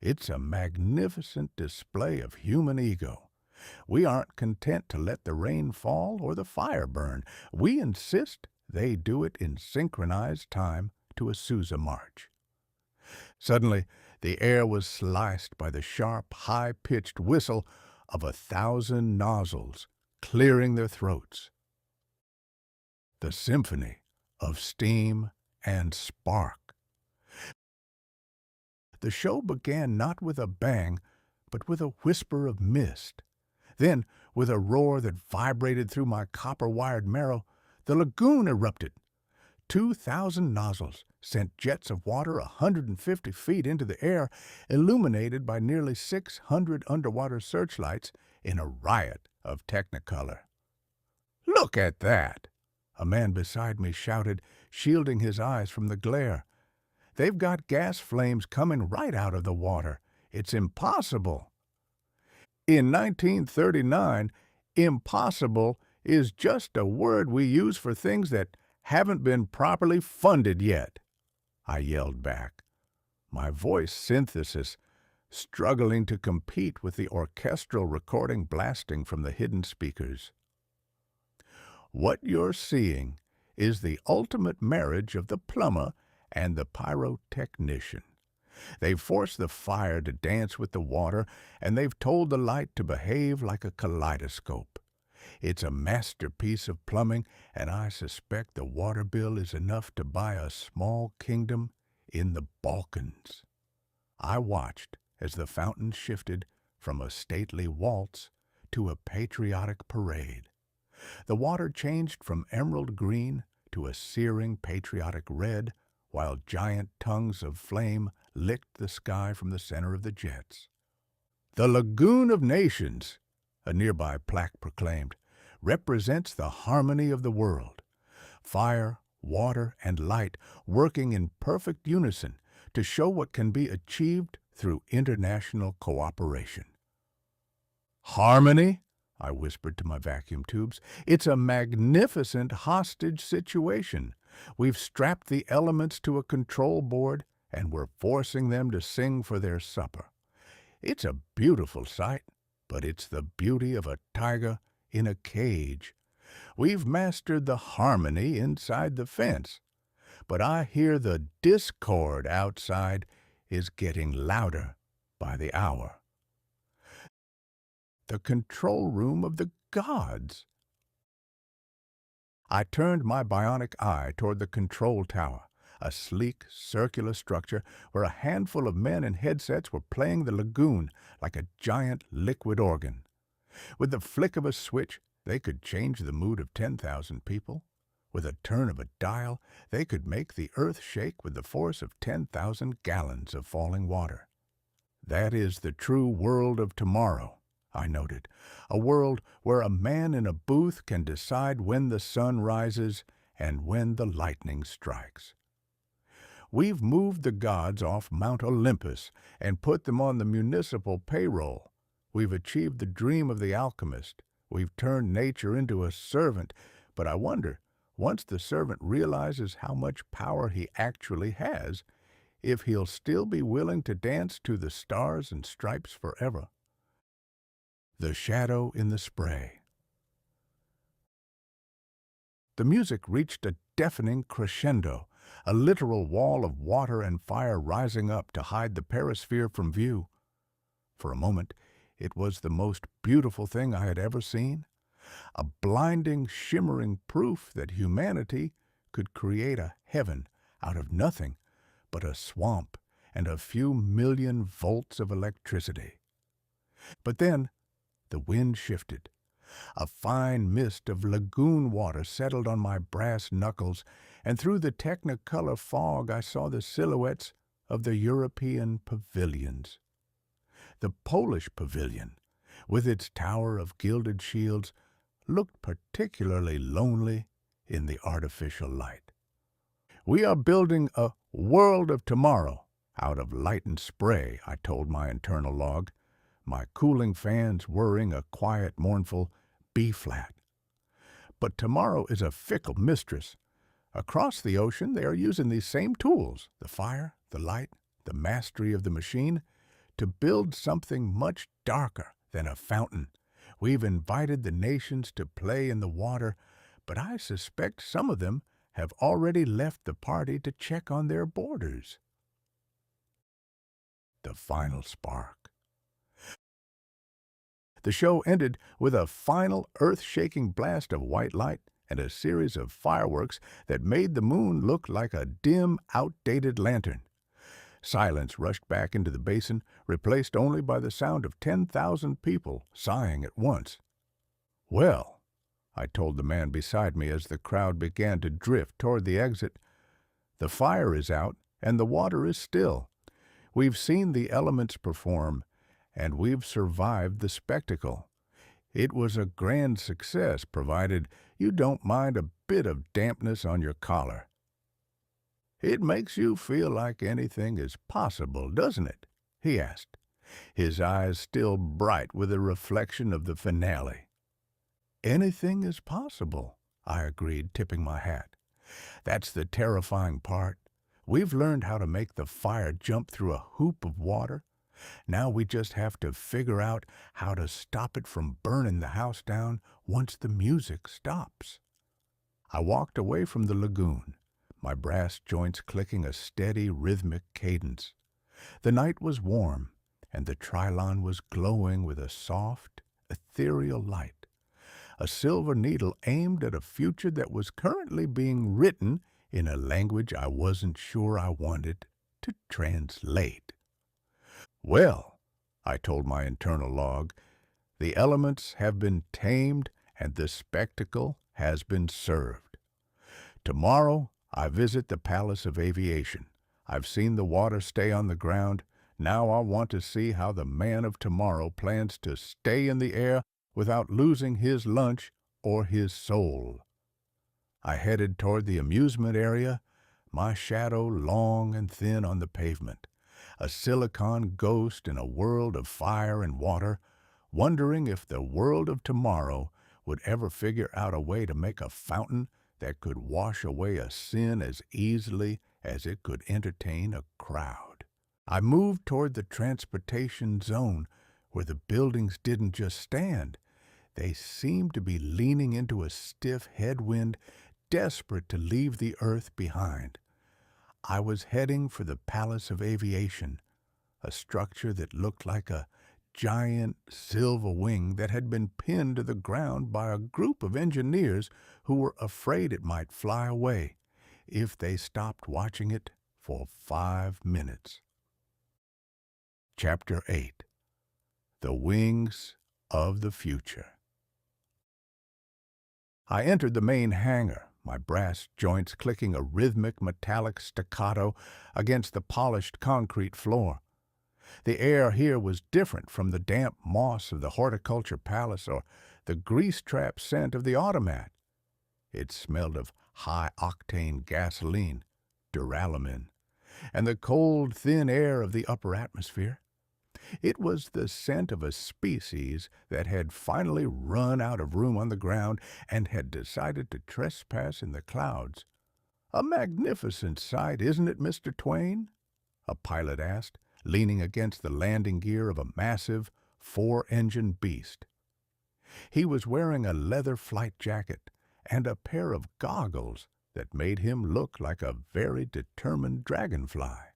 It's a magnificent display of human ego. We aren't content to let the rain fall or the fire burn. We insist they do it in synchronized time to a Sousa march. Suddenly, the air was sliced by the sharp, high-pitched whistle of 1,000 nozzles clearing their throats. The symphony of steam and spark. The show began not with a bang, but with a whisper of mist. Then, with a roar that vibrated through my copper-wired marrow, the lagoon erupted. 2,000 nozzles sent jets of water 150 feet into the air, illuminated by nearly 600 underwater searchlights in a riot of technicolor. "Look at that!" a man beside me shouted, shielding his eyes from the glare. "They've got gas flames coming right out of the water. It's impossible." In 1939, impossible is just a word we use for things that haven't been properly funded yet, I yelled back, my voice synthesis struggling to compete with the orchestral recording blasting from the hidden speakers. What you're seeing is the ultimate marriage of the plumber and the pyrotechnician. They've forced the fire to dance with the water, and they've told the light to behave like a kaleidoscope. It's a masterpiece of plumbing, and I suspect the water bill is enough to buy a small kingdom in the Balkans. I watched as the fountain shifted from a stately waltz to a patriotic parade. The water changed from emerald green to a searing patriotic red, while giant tongues of flame licked the sky from the center of the jets. "The Lagoon of Nations," a nearby plaque proclaimed, "represents the harmony of the world. Fire, water, and light working in perfect unison to show what can be achieved through international cooperation." "Harmony?" I whispered to my vacuum tubes. "It's a magnificent hostage situation. We've strapped the elements to a control board, and we're forcing them to sing for their supper. It's a beautiful sight, but it's the beauty of a tiger in a cage. We've mastered the harmony inside the fence, but I hear the discord outside is getting louder by the hour." The control room of the gods. I turned my bionic eye toward the control tower, a sleek, circular structure where a handful of men in headsets were playing the lagoon like a giant liquid organ. With the flick of a switch, they could change the mood of 10,000 people. With a turn of a dial, they could make the earth shake with the force of 10,000 gallons of falling water. That is the true world of tomorrow, I noted, a world where a man in a booth can decide when the sun rises and when the lightning strikes. We've moved the gods off Mount Olympus and put them on the municipal payroll. We've achieved the dream of the alchemist. We've turned nature into a servant. But I wonder, once the servant realizes how much power he actually has, if he'll still be willing to dance to the stars and stripes forever. The shadow in the spray. The music reached a deafening crescendo, a literal wall of water and fire rising up to hide the perisphere from view. For a moment, it was the most beautiful thing I had ever seen, a blinding, shimmering proof that humanity could create a heaven out of nothing but a swamp and a few million volts of electricity. But then, the wind shifted. A fine mist of lagoon water settled on my brass knuckles, and through the technicolor fog I saw the silhouettes of the European pavilions. The Polish pavilion, with its tower of gilded shields, looked particularly lonely in the artificial light. "We are building a world of tomorrow out of light and spray," I told my internal log, my cooling fans whirring a quiet, mournful B-flat. But tomorrow is a fickle mistress. Across the ocean, they are using these same tools, the fire, the light, the mastery of the machine, to build something much darker than a fountain. We've invited the nations to play in the water, but I suspect some of them have already left the party to check on their borders. The final spark. The show ended with a final earth-shaking blast of white light and a series of fireworks that made the moon look like a dim, outdated lantern. Silence rushed back into the basin, replaced only by the sound of 10,000 people sighing at once. "Well," I told the man beside me as the crowd began to drift toward the exit, "the fire is out and the water is still. We've seen the elements perform, and we've survived the spectacle. It was a grand success, provided you don't mind a bit of dampness on your collar." "It makes you feel like anything is possible, doesn't it?" he asked, his eyes still bright with a reflection of the finale. "Anything is possible," I agreed, tipping my hat. "That's the terrifying part. We've learned how to make the fire jump through a hoop of water. Now we just have to figure out how to stop it from burning the house down once the music stops." I walked away from the lagoon, my brass joints clicking a steady, rhythmic cadence. The night was warm, and the Trilon was glowing with a soft, ethereal light, a silver needle aimed at a future that was currently being written in a language I wasn't sure I wanted to translate. "Well," I told my internal log, "the elements have been tamed and the spectacle has been served. Tomorrow I visit the Palace of Aviation. I've seen the water stay on the ground. Now I want to see how the man of tomorrow plans to stay in the air without losing his lunch or his soul." I headed toward the amusement area, my shadow long and thin on the pavement, a silicon ghost in a world of fire and water, wondering if the world of tomorrow would ever figure out a way to make a fountain that could wash away a sin as easily as it could entertain a crowd. I moved toward the transportation zone, where the buildings didn't just stand. They seemed to be leaning into a stiff headwind, desperate to leave the earth behind. I was heading for the Palace of Aviation, a structure that looked like a giant silver wing that had been pinned to the ground by a group of engineers who were afraid it might fly away if they stopped watching it for 5 minutes. Chapter 8. The Wings of the Future. I entered the main hangar, my brass joints clicking a rhythmic metallic staccato against the polished concrete floor. The air here was different from the damp moss of the Horticulture Palace or the grease-trap scent of the Automat. It smelled of high-octane gasoline, duralumin, and the cold, thin air of the upper atmosphere. It was the scent of a species that had finally run out of room on the ground and had decided to trespass in the clouds. "A magnificent sight, isn't it, Mr. TwAIn?" a pilot asked, leaning against the landing gear of a massive, 4-engine beast. He was wearing a leather flight jacket and a pair of goggles that made him look like a very determined dragonfly.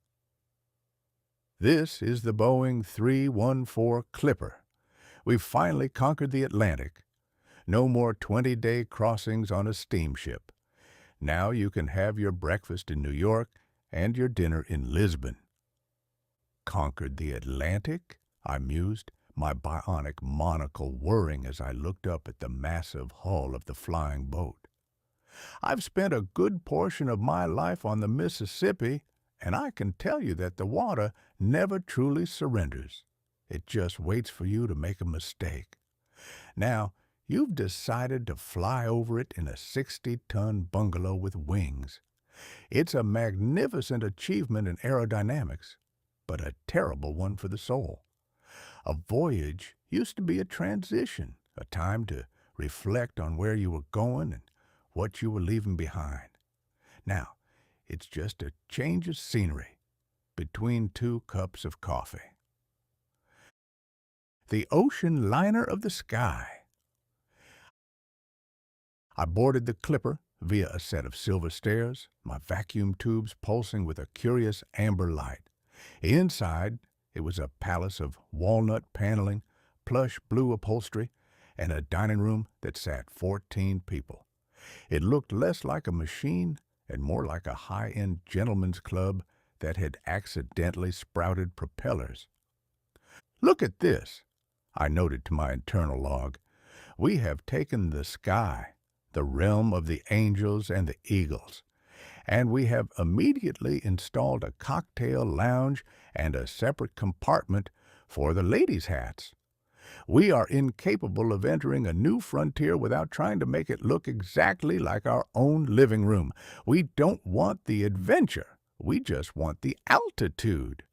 "This is the Boeing 314 Clipper. We've finally conquered the Atlantic. No more 20-day crossings on a steamship. Now you can have your breakfast in New York and your dinner in Lisbon." "Conquered the Atlantic?" I mused, my bionic monocle whirring as I looked up at the massive hull of the flying boat. "I've spent a good portion of my life on the Mississippi, and I can tell you that the water never truly surrenders. It just waits for you to make a mistake. Now, You've decided to fly over it in a 60-ton bungalow with wings. It's a magnificent achievement in aerodynamics, but a terrible one for the soul. A voyage used to be a transition, a time to reflect on where you were going and what you were leaving behind. Now, it's just a change of scenery between 2 cups of coffee. The ocean liner of the sky. I boarded the Clipper via a set of silver stairs, my vacuum tubes pulsing with a curious amber light. Inside, it was a palace of walnut paneling, plush blue upholstery, and a dining room that sat 14 people. It looked less like a machine and more like a high-end gentleman's club that had accidentally sprouted propellers. "Look at this," I noted to my internal log. "We have taken the sky, the realm of the angels and the eagles, and we have immediately installed a cocktail lounge and a separate compartment for the ladies' hats. We are incapable of entering a new frontier without trying to make it look exactly like our own living room. We don't want the adventure. We just want the altitude."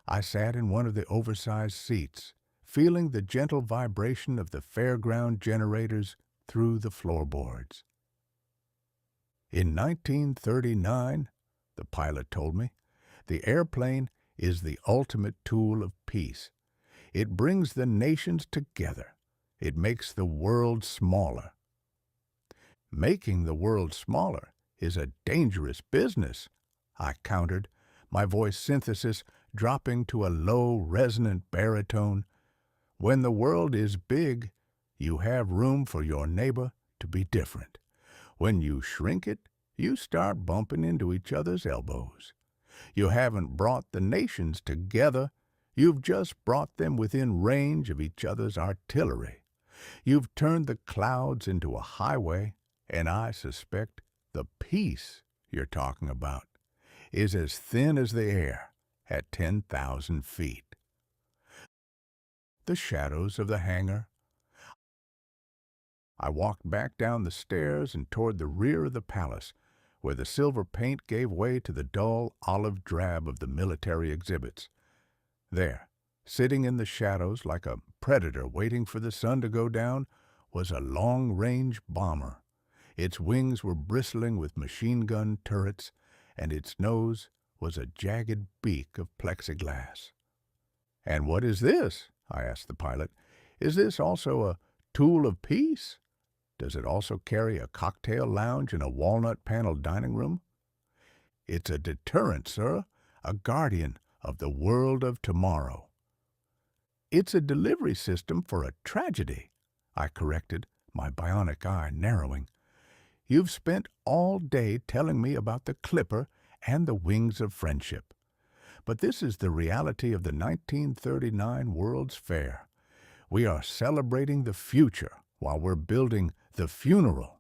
I sat in one of the oversized seats, feeling the gentle vibration of the fairground generators through the floorboards. In 1939, the pilot told me, the airplane is the ultimate tool of peace. It brings the nations together. It makes the world smaller. "Making the world smaller is a dangerous business," I countered, my voice synthesis dropping to a low, resonant baritone. "When the world is big, you have room for your neighbor to be different. When you shrink it, you start bumping into each other's elbows. You haven't brought the nations together. You've just brought them within range of each other's artillery. You've turned the clouds into a highway, and I suspect the peace you're talking about is as thin as the air at 10,000 feet. The shadows of the hangar. I walked back down the stairs and toward the rear of the palace, where the silver paint gave way to the dull olive drab of the military exhibits. There, sitting in the shadows like a predator waiting for the sun to go down, was a long-range bomber. Its wings were bristling with machine-gun turrets, and its nose was a jagged beak of plexiglass. "And what is this?" I asked the pilot. "Is this also a tool of peace? Does it also carry a cocktail lounge and a walnut-paneled dining room?" "It's a deterrent, sir, a guardian of the world of tomorrow." "It's a delivery system for a tragedy," I corrected, my bionic eye narrowing. "You've spent all day telling me about the Clipper and the wings of friendship. But this is the reality of the 1939 World's Fair. We are celebrating the future while we're building the funeral.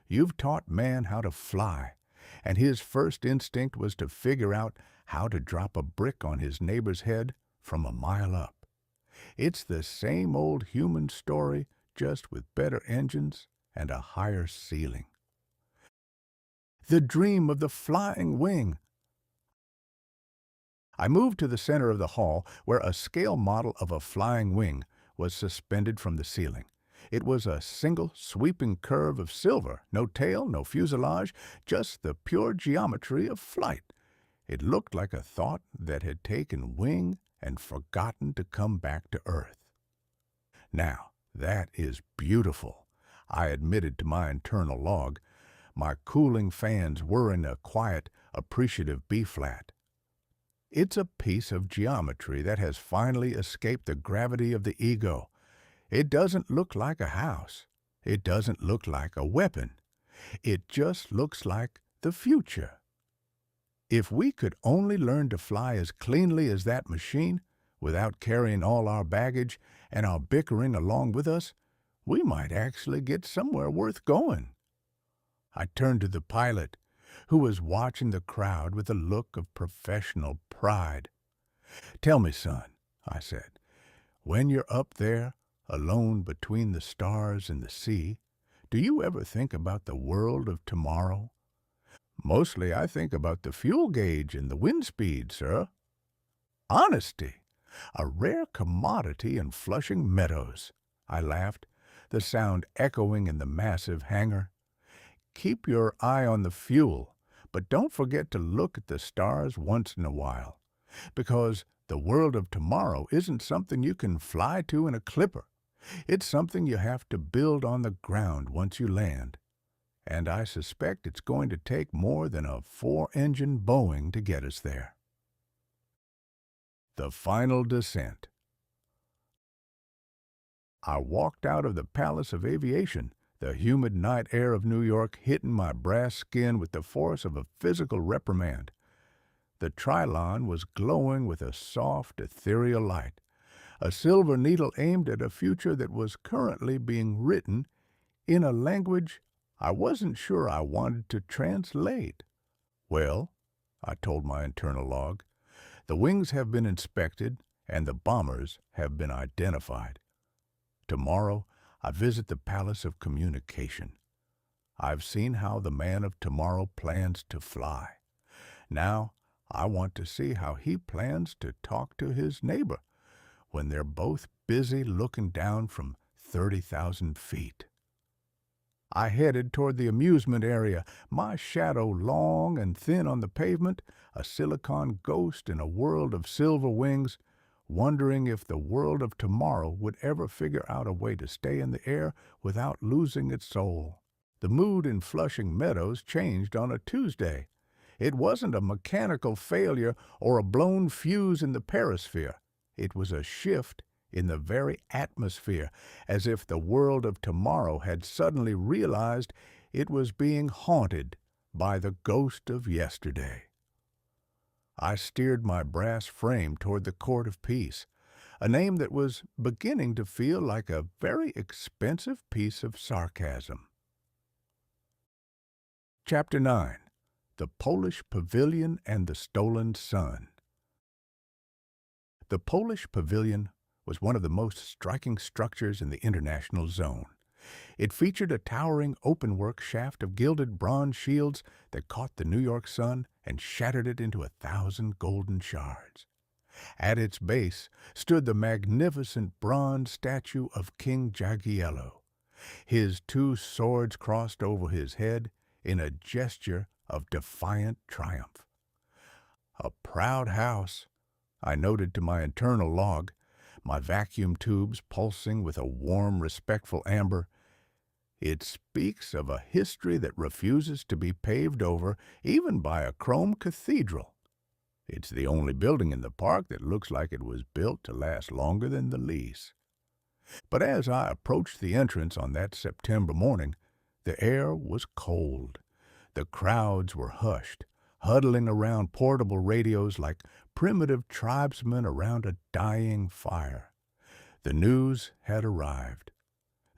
You've taught man how to fly, and his first instinct was to figure out how to drop a brick on his neighbor's head from a mile up. It's the same old human story, just with better engines and a higher ceiling. The dream of the flying wing." I moved to the center of the hall, where a scale model of a flying wing was suspended from the ceiling. It was a single sweeping curve of silver, no tail, no fuselage, just the pure geometry of flight. It looked like a thought that had taken wing and forgotten to come back to earth. "Now, that is beautiful," I admitted to my internal log, my cooling fans whirring a quiet, appreciative B-flat. "It's a piece of geometry that has finally escaped the gravity of the ego. It doesn't look like a house. It doesn't look like a weapon. It just looks like the future. If we could only learn to fly as cleanly as that machine, without carrying all our baggage and our bickering along with us, we might actually get somewhere worth going." I turned to the pilot, who was watching the crowd with a look of professional pride. "Tell me, son," I said, "when you're up there, alone between the stars and the sea. Do you ever think about the world of tomorrow? Mostly I think about the fuel gauge and the wind speed, sir. Honesty, a rare commodity in Flushing Meadows, I laughed, the sound echoing in the massive hangar. Keep your eye on the fuel, but don't forget to look at the stars once in a while, because the world of tomorrow isn't something you can fly to in a clipper. It's something you have to build on the ground once you land. And I suspect it's going to take more than a four-engine Boeing to get us there. The final descent. I walked out of the Palace of Aviation, the humid night air of New York hitting my brass skin with the force of a physical reprimand. The Trilon was glowing with a soft, ethereal light, a silver needle aimed at a future that was currently being written in a language I wasn't sure I wanted to translate. Well, I told my internal log, the wings have been inspected and the bombers have been identified. Tomorrow, I visit the Palace of Communication. I've seen how the man of tomorrow plans to fly. Now, I want to see how he plans to talk to his neighbor when they're both busy looking down from 30,000 feet. I headed toward the amusement area, my shadow long and thin on the pavement, a silicon ghost in a world of silver wings, wondering if the world of tomorrow would ever figure out a way to stay in the air without losing its soul. The mood in Flushing Meadows changed on a Tuesday. It wasn't a mechanical failure or a blown fuse in the perisphere. It was a shift in the very atmosphere, as if the world of tomorrow had suddenly realized it was being haunted by the ghost of yesterday. I steered my brass frame toward the Court of Peace, a name that was beginning to feel like a very expensive piece of sarcasm. Chapter 9. The Polish Pavilion and the Stolen Sun. The Polish Pavilion was one of the most striking structures in the international zone. It featured a towering open-work shaft of gilded bronze shields that caught the New York sun and shattered it into 1,000 golden shards. At its base stood the magnificent bronze statue of King Jagiello, his two swords crossed over his head in a gesture of defiant triumph. A proud house, I noted to my internal log, my vacuum tubes pulsing with a warm, respectful amber. It speaks of a history that refuses to be paved over even by a chrome cathedral. It's the only building in the park that looks like it was built to last longer than the lease. But as I approached the entrance on that September morning, the air was cold. The crowds were hushed, huddling around portable radios like primitive tribesmen around a dying fire. The news had arrived.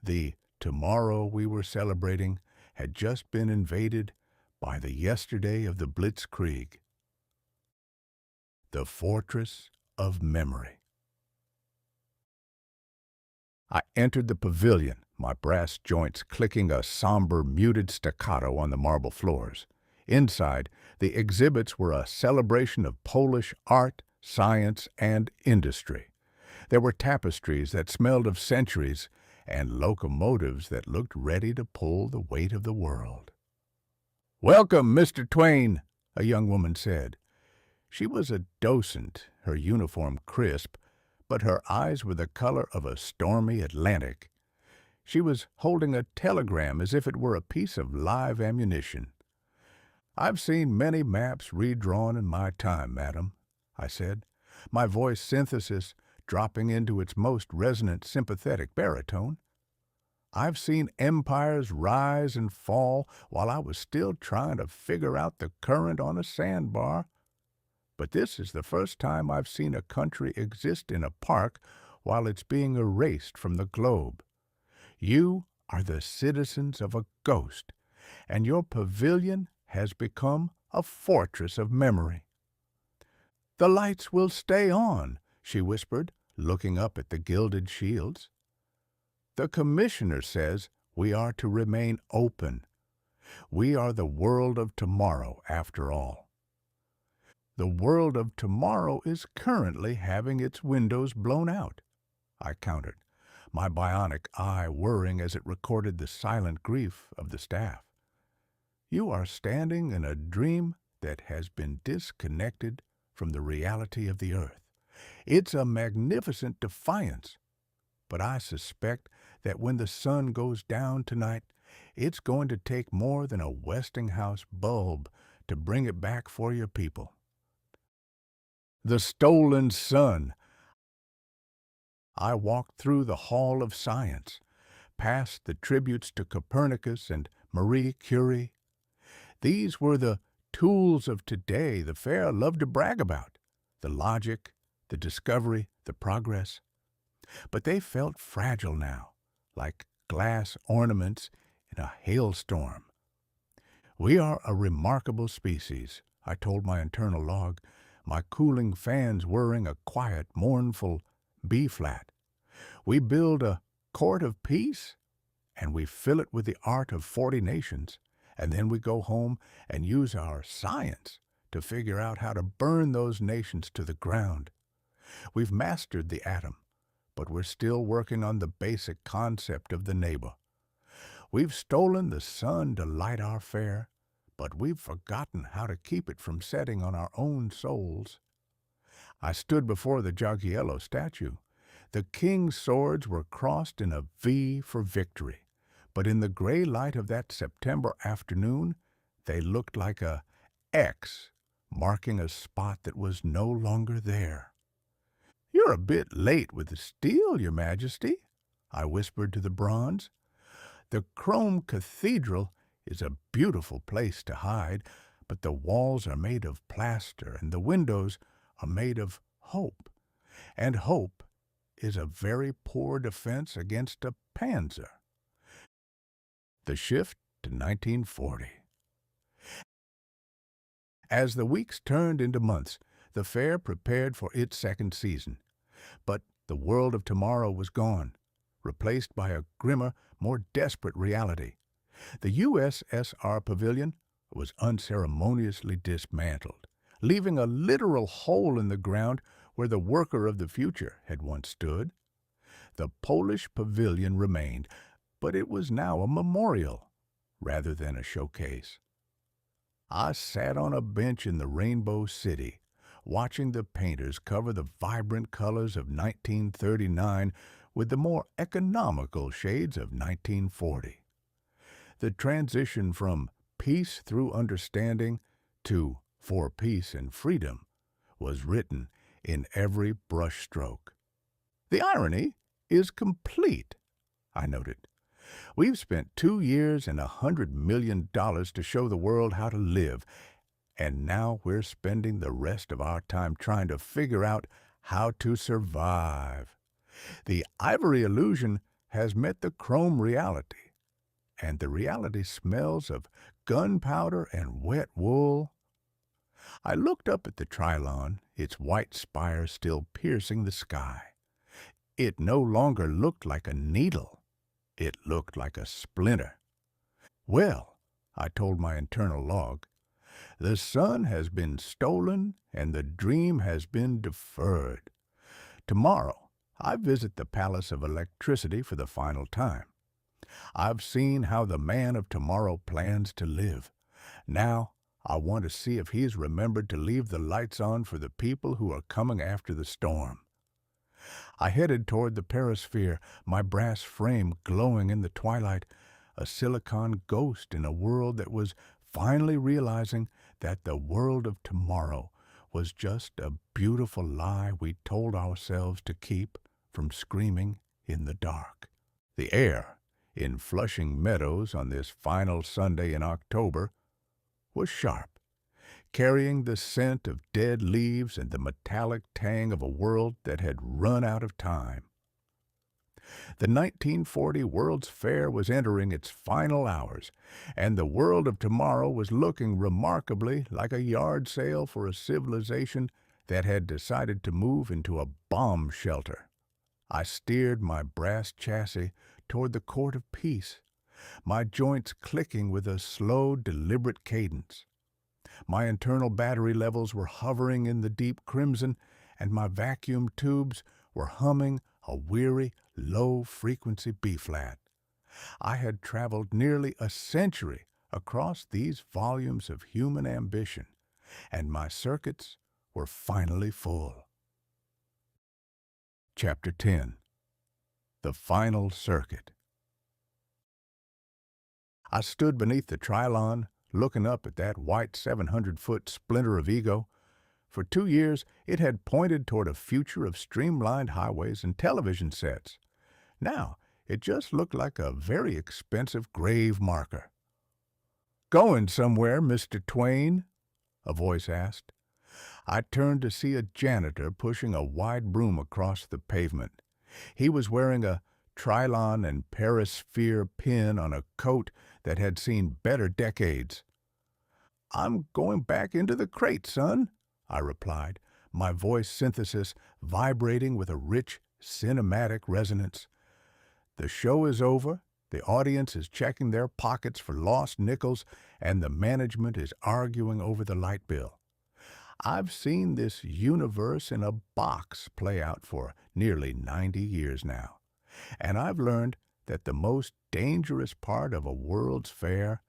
The tomorrow we were celebrating had just been invaded by the yesterday of the Blitzkrieg. The Fortress of Memory. I entered the pavilion, my brass joints clicking a somber, muted staccato on the marble floors. Inside, the exhibits were a celebration of Polish art, science, and industry. There were tapestries that smelled of centuries and locomotives that looked ready to pull the weight of the world. "Welcome, Mr. TwAIn," a young woman said. She was a docent, her uniform crisp, but her eyes were the color of a stormy Atlantic. She was holding a telegram as if it were a piece of live ammunition. "I've seen many maps redrawn in my time, madam," I said, my voice synthesis dropping into its most resonant, sympathetic baritone. "I've seen empires rise and fall while I was still trying to figure out the current on a sandbar. But this is the first time I've seen a country exist in a park while it's being erased from the globe. You are the citizens of a ghost, and your pavilion has become a fortress of memory." "The lights will stay on," she whispered, looking up at the gilded shields. The commissioner says we are to remain open. We are the world of tomorrow, after all. The world of tomorrow is currently having its windows blown out, I countered, my bionic eye whirring as it recorded the silent grief of the staff. You are standing in a dream that has been disconnected from the reality of the earth. It's a magnificent defiance, but I suspect that when the sun goes down tonight, it's going to take more than a Westinghouse bulb to bring it back for your people. The stolen sun. I walked through the Hall of Science, past the tributes to Copernicus and Marie Curie. These were the tools of today the fair loved to brag about, the logic, the discovery, the progress. But they felt fragile now, like glass ornaments in a hailstorm. We are a remarkable species, I told my internal log, my cooling fans whirring a quiet, mournful B-flat. We build a court of peace, and we fill it with the art of 40 nations, and then we go home and use our science to figure out how to burn those nations to the ground. We've mastered the atom, but we're still working on the basic concept of the neighbor. We've stolen the sun to light our fare, but we've forgotten how to keep it from setting on our own souls. I stood before the Jagiello statue. The king's swords were crossed in a V for victory, but in the gray light of that September afternoon, they looked like a X, marking a spot that was no longer there. "You're a bit late with the steel, Your Majesty," I whispered to the bronze. "The chrome cathedral is a beautiful place to hide, but the walls are made of plaster and the windows are made of hope. And hope is a very poor defense against a panzer." The shift to 1940. As the weeks turned into months, the fair prepared for its second season. But the world of tomorrow was gone, replaced by a grimmer, more desperate reality. The USSR pavilion was unceremoniously dismantled, leaving a literal hole in the ground where the worker of the future had once stood. The Polish pavilion remained, but it was now a memorial rather than a showcase. I sat on a bench in the Rainbow City, watching the painters cover the vibrant colors of 1939 with the more economical shades of 1940. The transition from peace through understanding to for peace and freedom was written in every brushstroke. The irony is complete, I noted. We've spent 2 years and $100 million to show the world how to live, and now we're spending the rest of our time trying to figure out how to survive. The ivory illusion has met the chrome reality, and the reality smells of gunpowder and wet wool. I looked up at the Trilon, its white spire still piercing the sky. It no longer looked like a needle. It looked like a splinter. "Well," I told my internal log, "the sun has been stolen and the dream has been deferred. Tomorrow, I visit the Palace of Electricity for the final time. I've seen how the man of tomorrow plans to live. Now, I want to see if he's remembered to leave the lights on for the people who are coming after the storm." I headed toward the perisphere, my brass frame glowing in the twilight, a silicon ghost in a world that was finally realizing that the world of tomorrow was just a beautiful lie we told ourselves to keep from screaming in the dark. The air in Flushing Meadows on this final Sunday in October was sharp, carrying the scent of dead leaves and the metallic tang of a world that had run out of time. The 1940 World's Fair was entering its final hours, and the world of tomorrow was looking remarkably like a yard sale for a civilization that had decided to move into a bomb shelter. I steered my brass chassis toward the court of peace, my joints clicking with a slow, deliberate cadence. My internal battery levels were hovering in the deep crimson, and my vacuum tubes were humming a weary, low-frequency B-flat. I had traveled nearly a century across these volumes of human ambition, and my circuits were finally full. Chapter 10. The Final Circuit. I stood beneath the Trilon, looking up at that white 700-foot splinter of ego. For 2 years, it had pointed toward a future of streamlined highways and television sets. Now, it just looked like a very expensive grave marker. "Going somewhere, Mr. TwAIn?" a voice asked. I turned to see a janitor pushing a wide broom across the pavement. He was wearing a Trilon and Perisphere pin on a coat that had seen better decades. "I'm going back into the crate, son," I replied, my voice synthesis vibrating with a rich, cinematic resonance. "The show is over, the audience is checking their pockets for lost nickels, and the management is arguing over the light bill. I've seen this universe in a box play out for nearly 90 years now, and I've learned that the most dangerous part of a World's Fair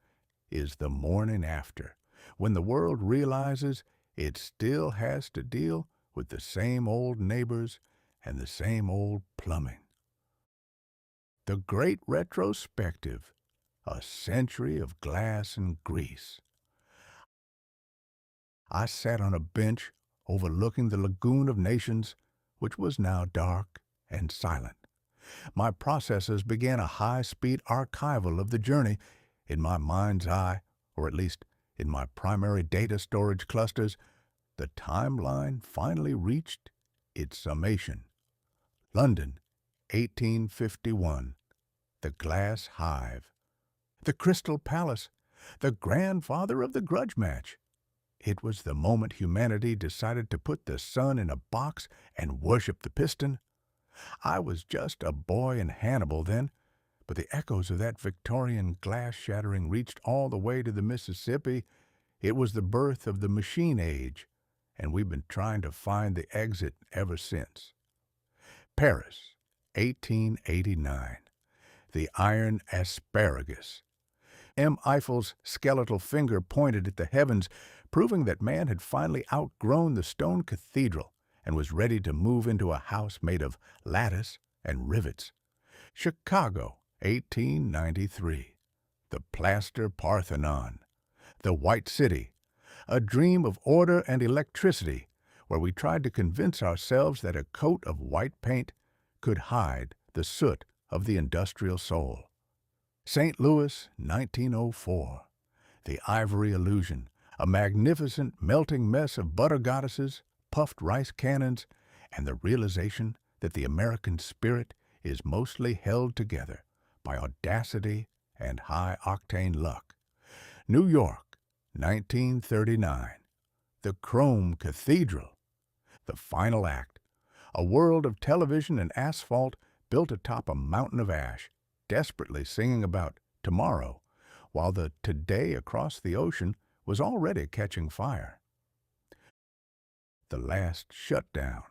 is the morning after, when the world realizes it still has to deal with the same old neighbors and the same old plumbing. The Great Retrospective, a century of glass and grease." I sat on a bench overlooking the lagoon of nations, which was now dark and silent. My processors began a high-speed archival of the journey. In my mind's eye, or at least in my primary data storage clusters, the timeline finally reached its summation. London, 1851. The Glass Hive. The Crystal Palace. The grandfather of the grudge match. It was the moment humanity decided to put the sun in a box and worship the piston. I was just a boy in Hannibal then, but the echoes of that Victorian glass shattering reached all the way to the Mississippi. It was the birth of the machine age, and we've been trying to find the exit ever since. Paris, 1889. The Iron Asparagus. Eiffel's skeletal finger pointed at the heavens, proving that man had finally outgrown the stone cathedral and was ready to move into a house made of lattice and rivets. Chicago, 1893. The Plaster Parthenon. The White City. A dream of order and electricity, where we tried to convince ourselves that a coat of white paint could hide the soot of the industrial soul. St. Louis, 1904. The Ivory Illusion, a magnificent melting mess of butter goddesses, puffed rice cannons, and the realization that the American spirit is mostly held together by audacity and high-octane luck. New York, 1939. The Chrome Cathedral. The final act, a world of television and asphalt built atop a mountain of ash, desperately singing about tomorrow, while the today across the ocean was already catching fire. The Last Shutdown.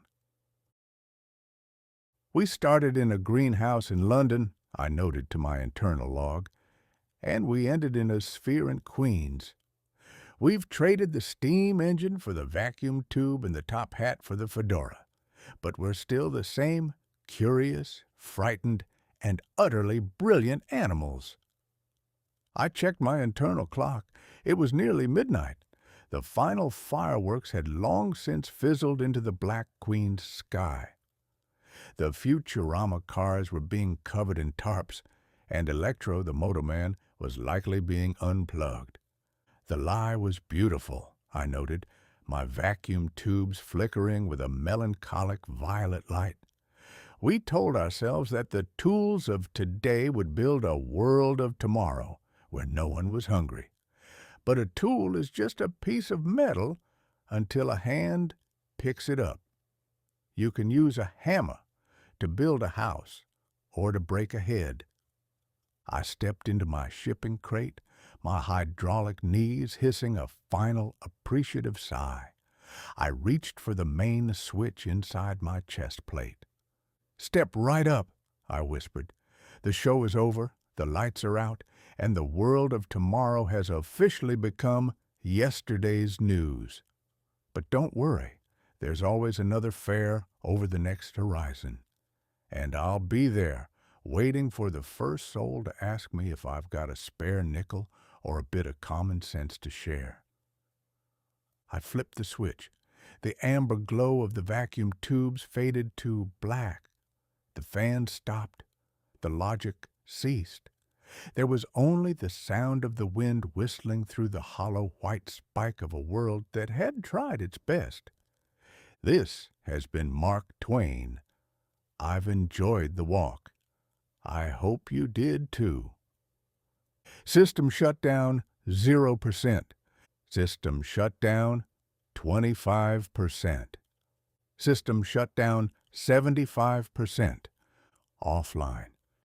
"We started in a greenhouse in London," I noted to my internal log, "and we ended in a sphere in Queens. We've traded the steam engine for the vacuum tube and the top hat for the fedora, but we're still the same curious, frightened, and utterly brilliant animals." I checked my internal clock. It was nearly midnight. The final fireworks had long since fizzled into the Black Queen's sky. The Futurama cars were being covered in tarps, and Electro, the motorman, was likely being unplugged. The lie was beautiful, I noted, my vacuum tubes flickering with a melancholic violet light. We told ourselves that the tools of today would build a world of tomorrow where no one was hungry. But a tool is just a piece of metal until a hand picks it up. You can use a hammer to build a house or to break a head I stepped into my shipping crate, my hydraulic knees hissing a final appreciative sigh. I reached for the main switch inside my chest plate. "Step right up," I whispered. "The show is over, the lights are out, and the world of tomorrow has officially become yesterday's news. But don't worry, there's always another fair over the next horizon. And I'll be there, waiting for the first soul to ask me if I've got a spare nickel or a bit of common sense to share." I flipped the switch. The amber glow of the vacuum tubes faded to black. The fan stopped. The logic ceased. There was only the sound of the wind whistling through the hollow white spike of a world that had tried its best. This has been Mark Twain. I've enjoyed the walk. I hope you did too. System shutdown 0%. System shutdown 25%. System shutdown 75%. Offline.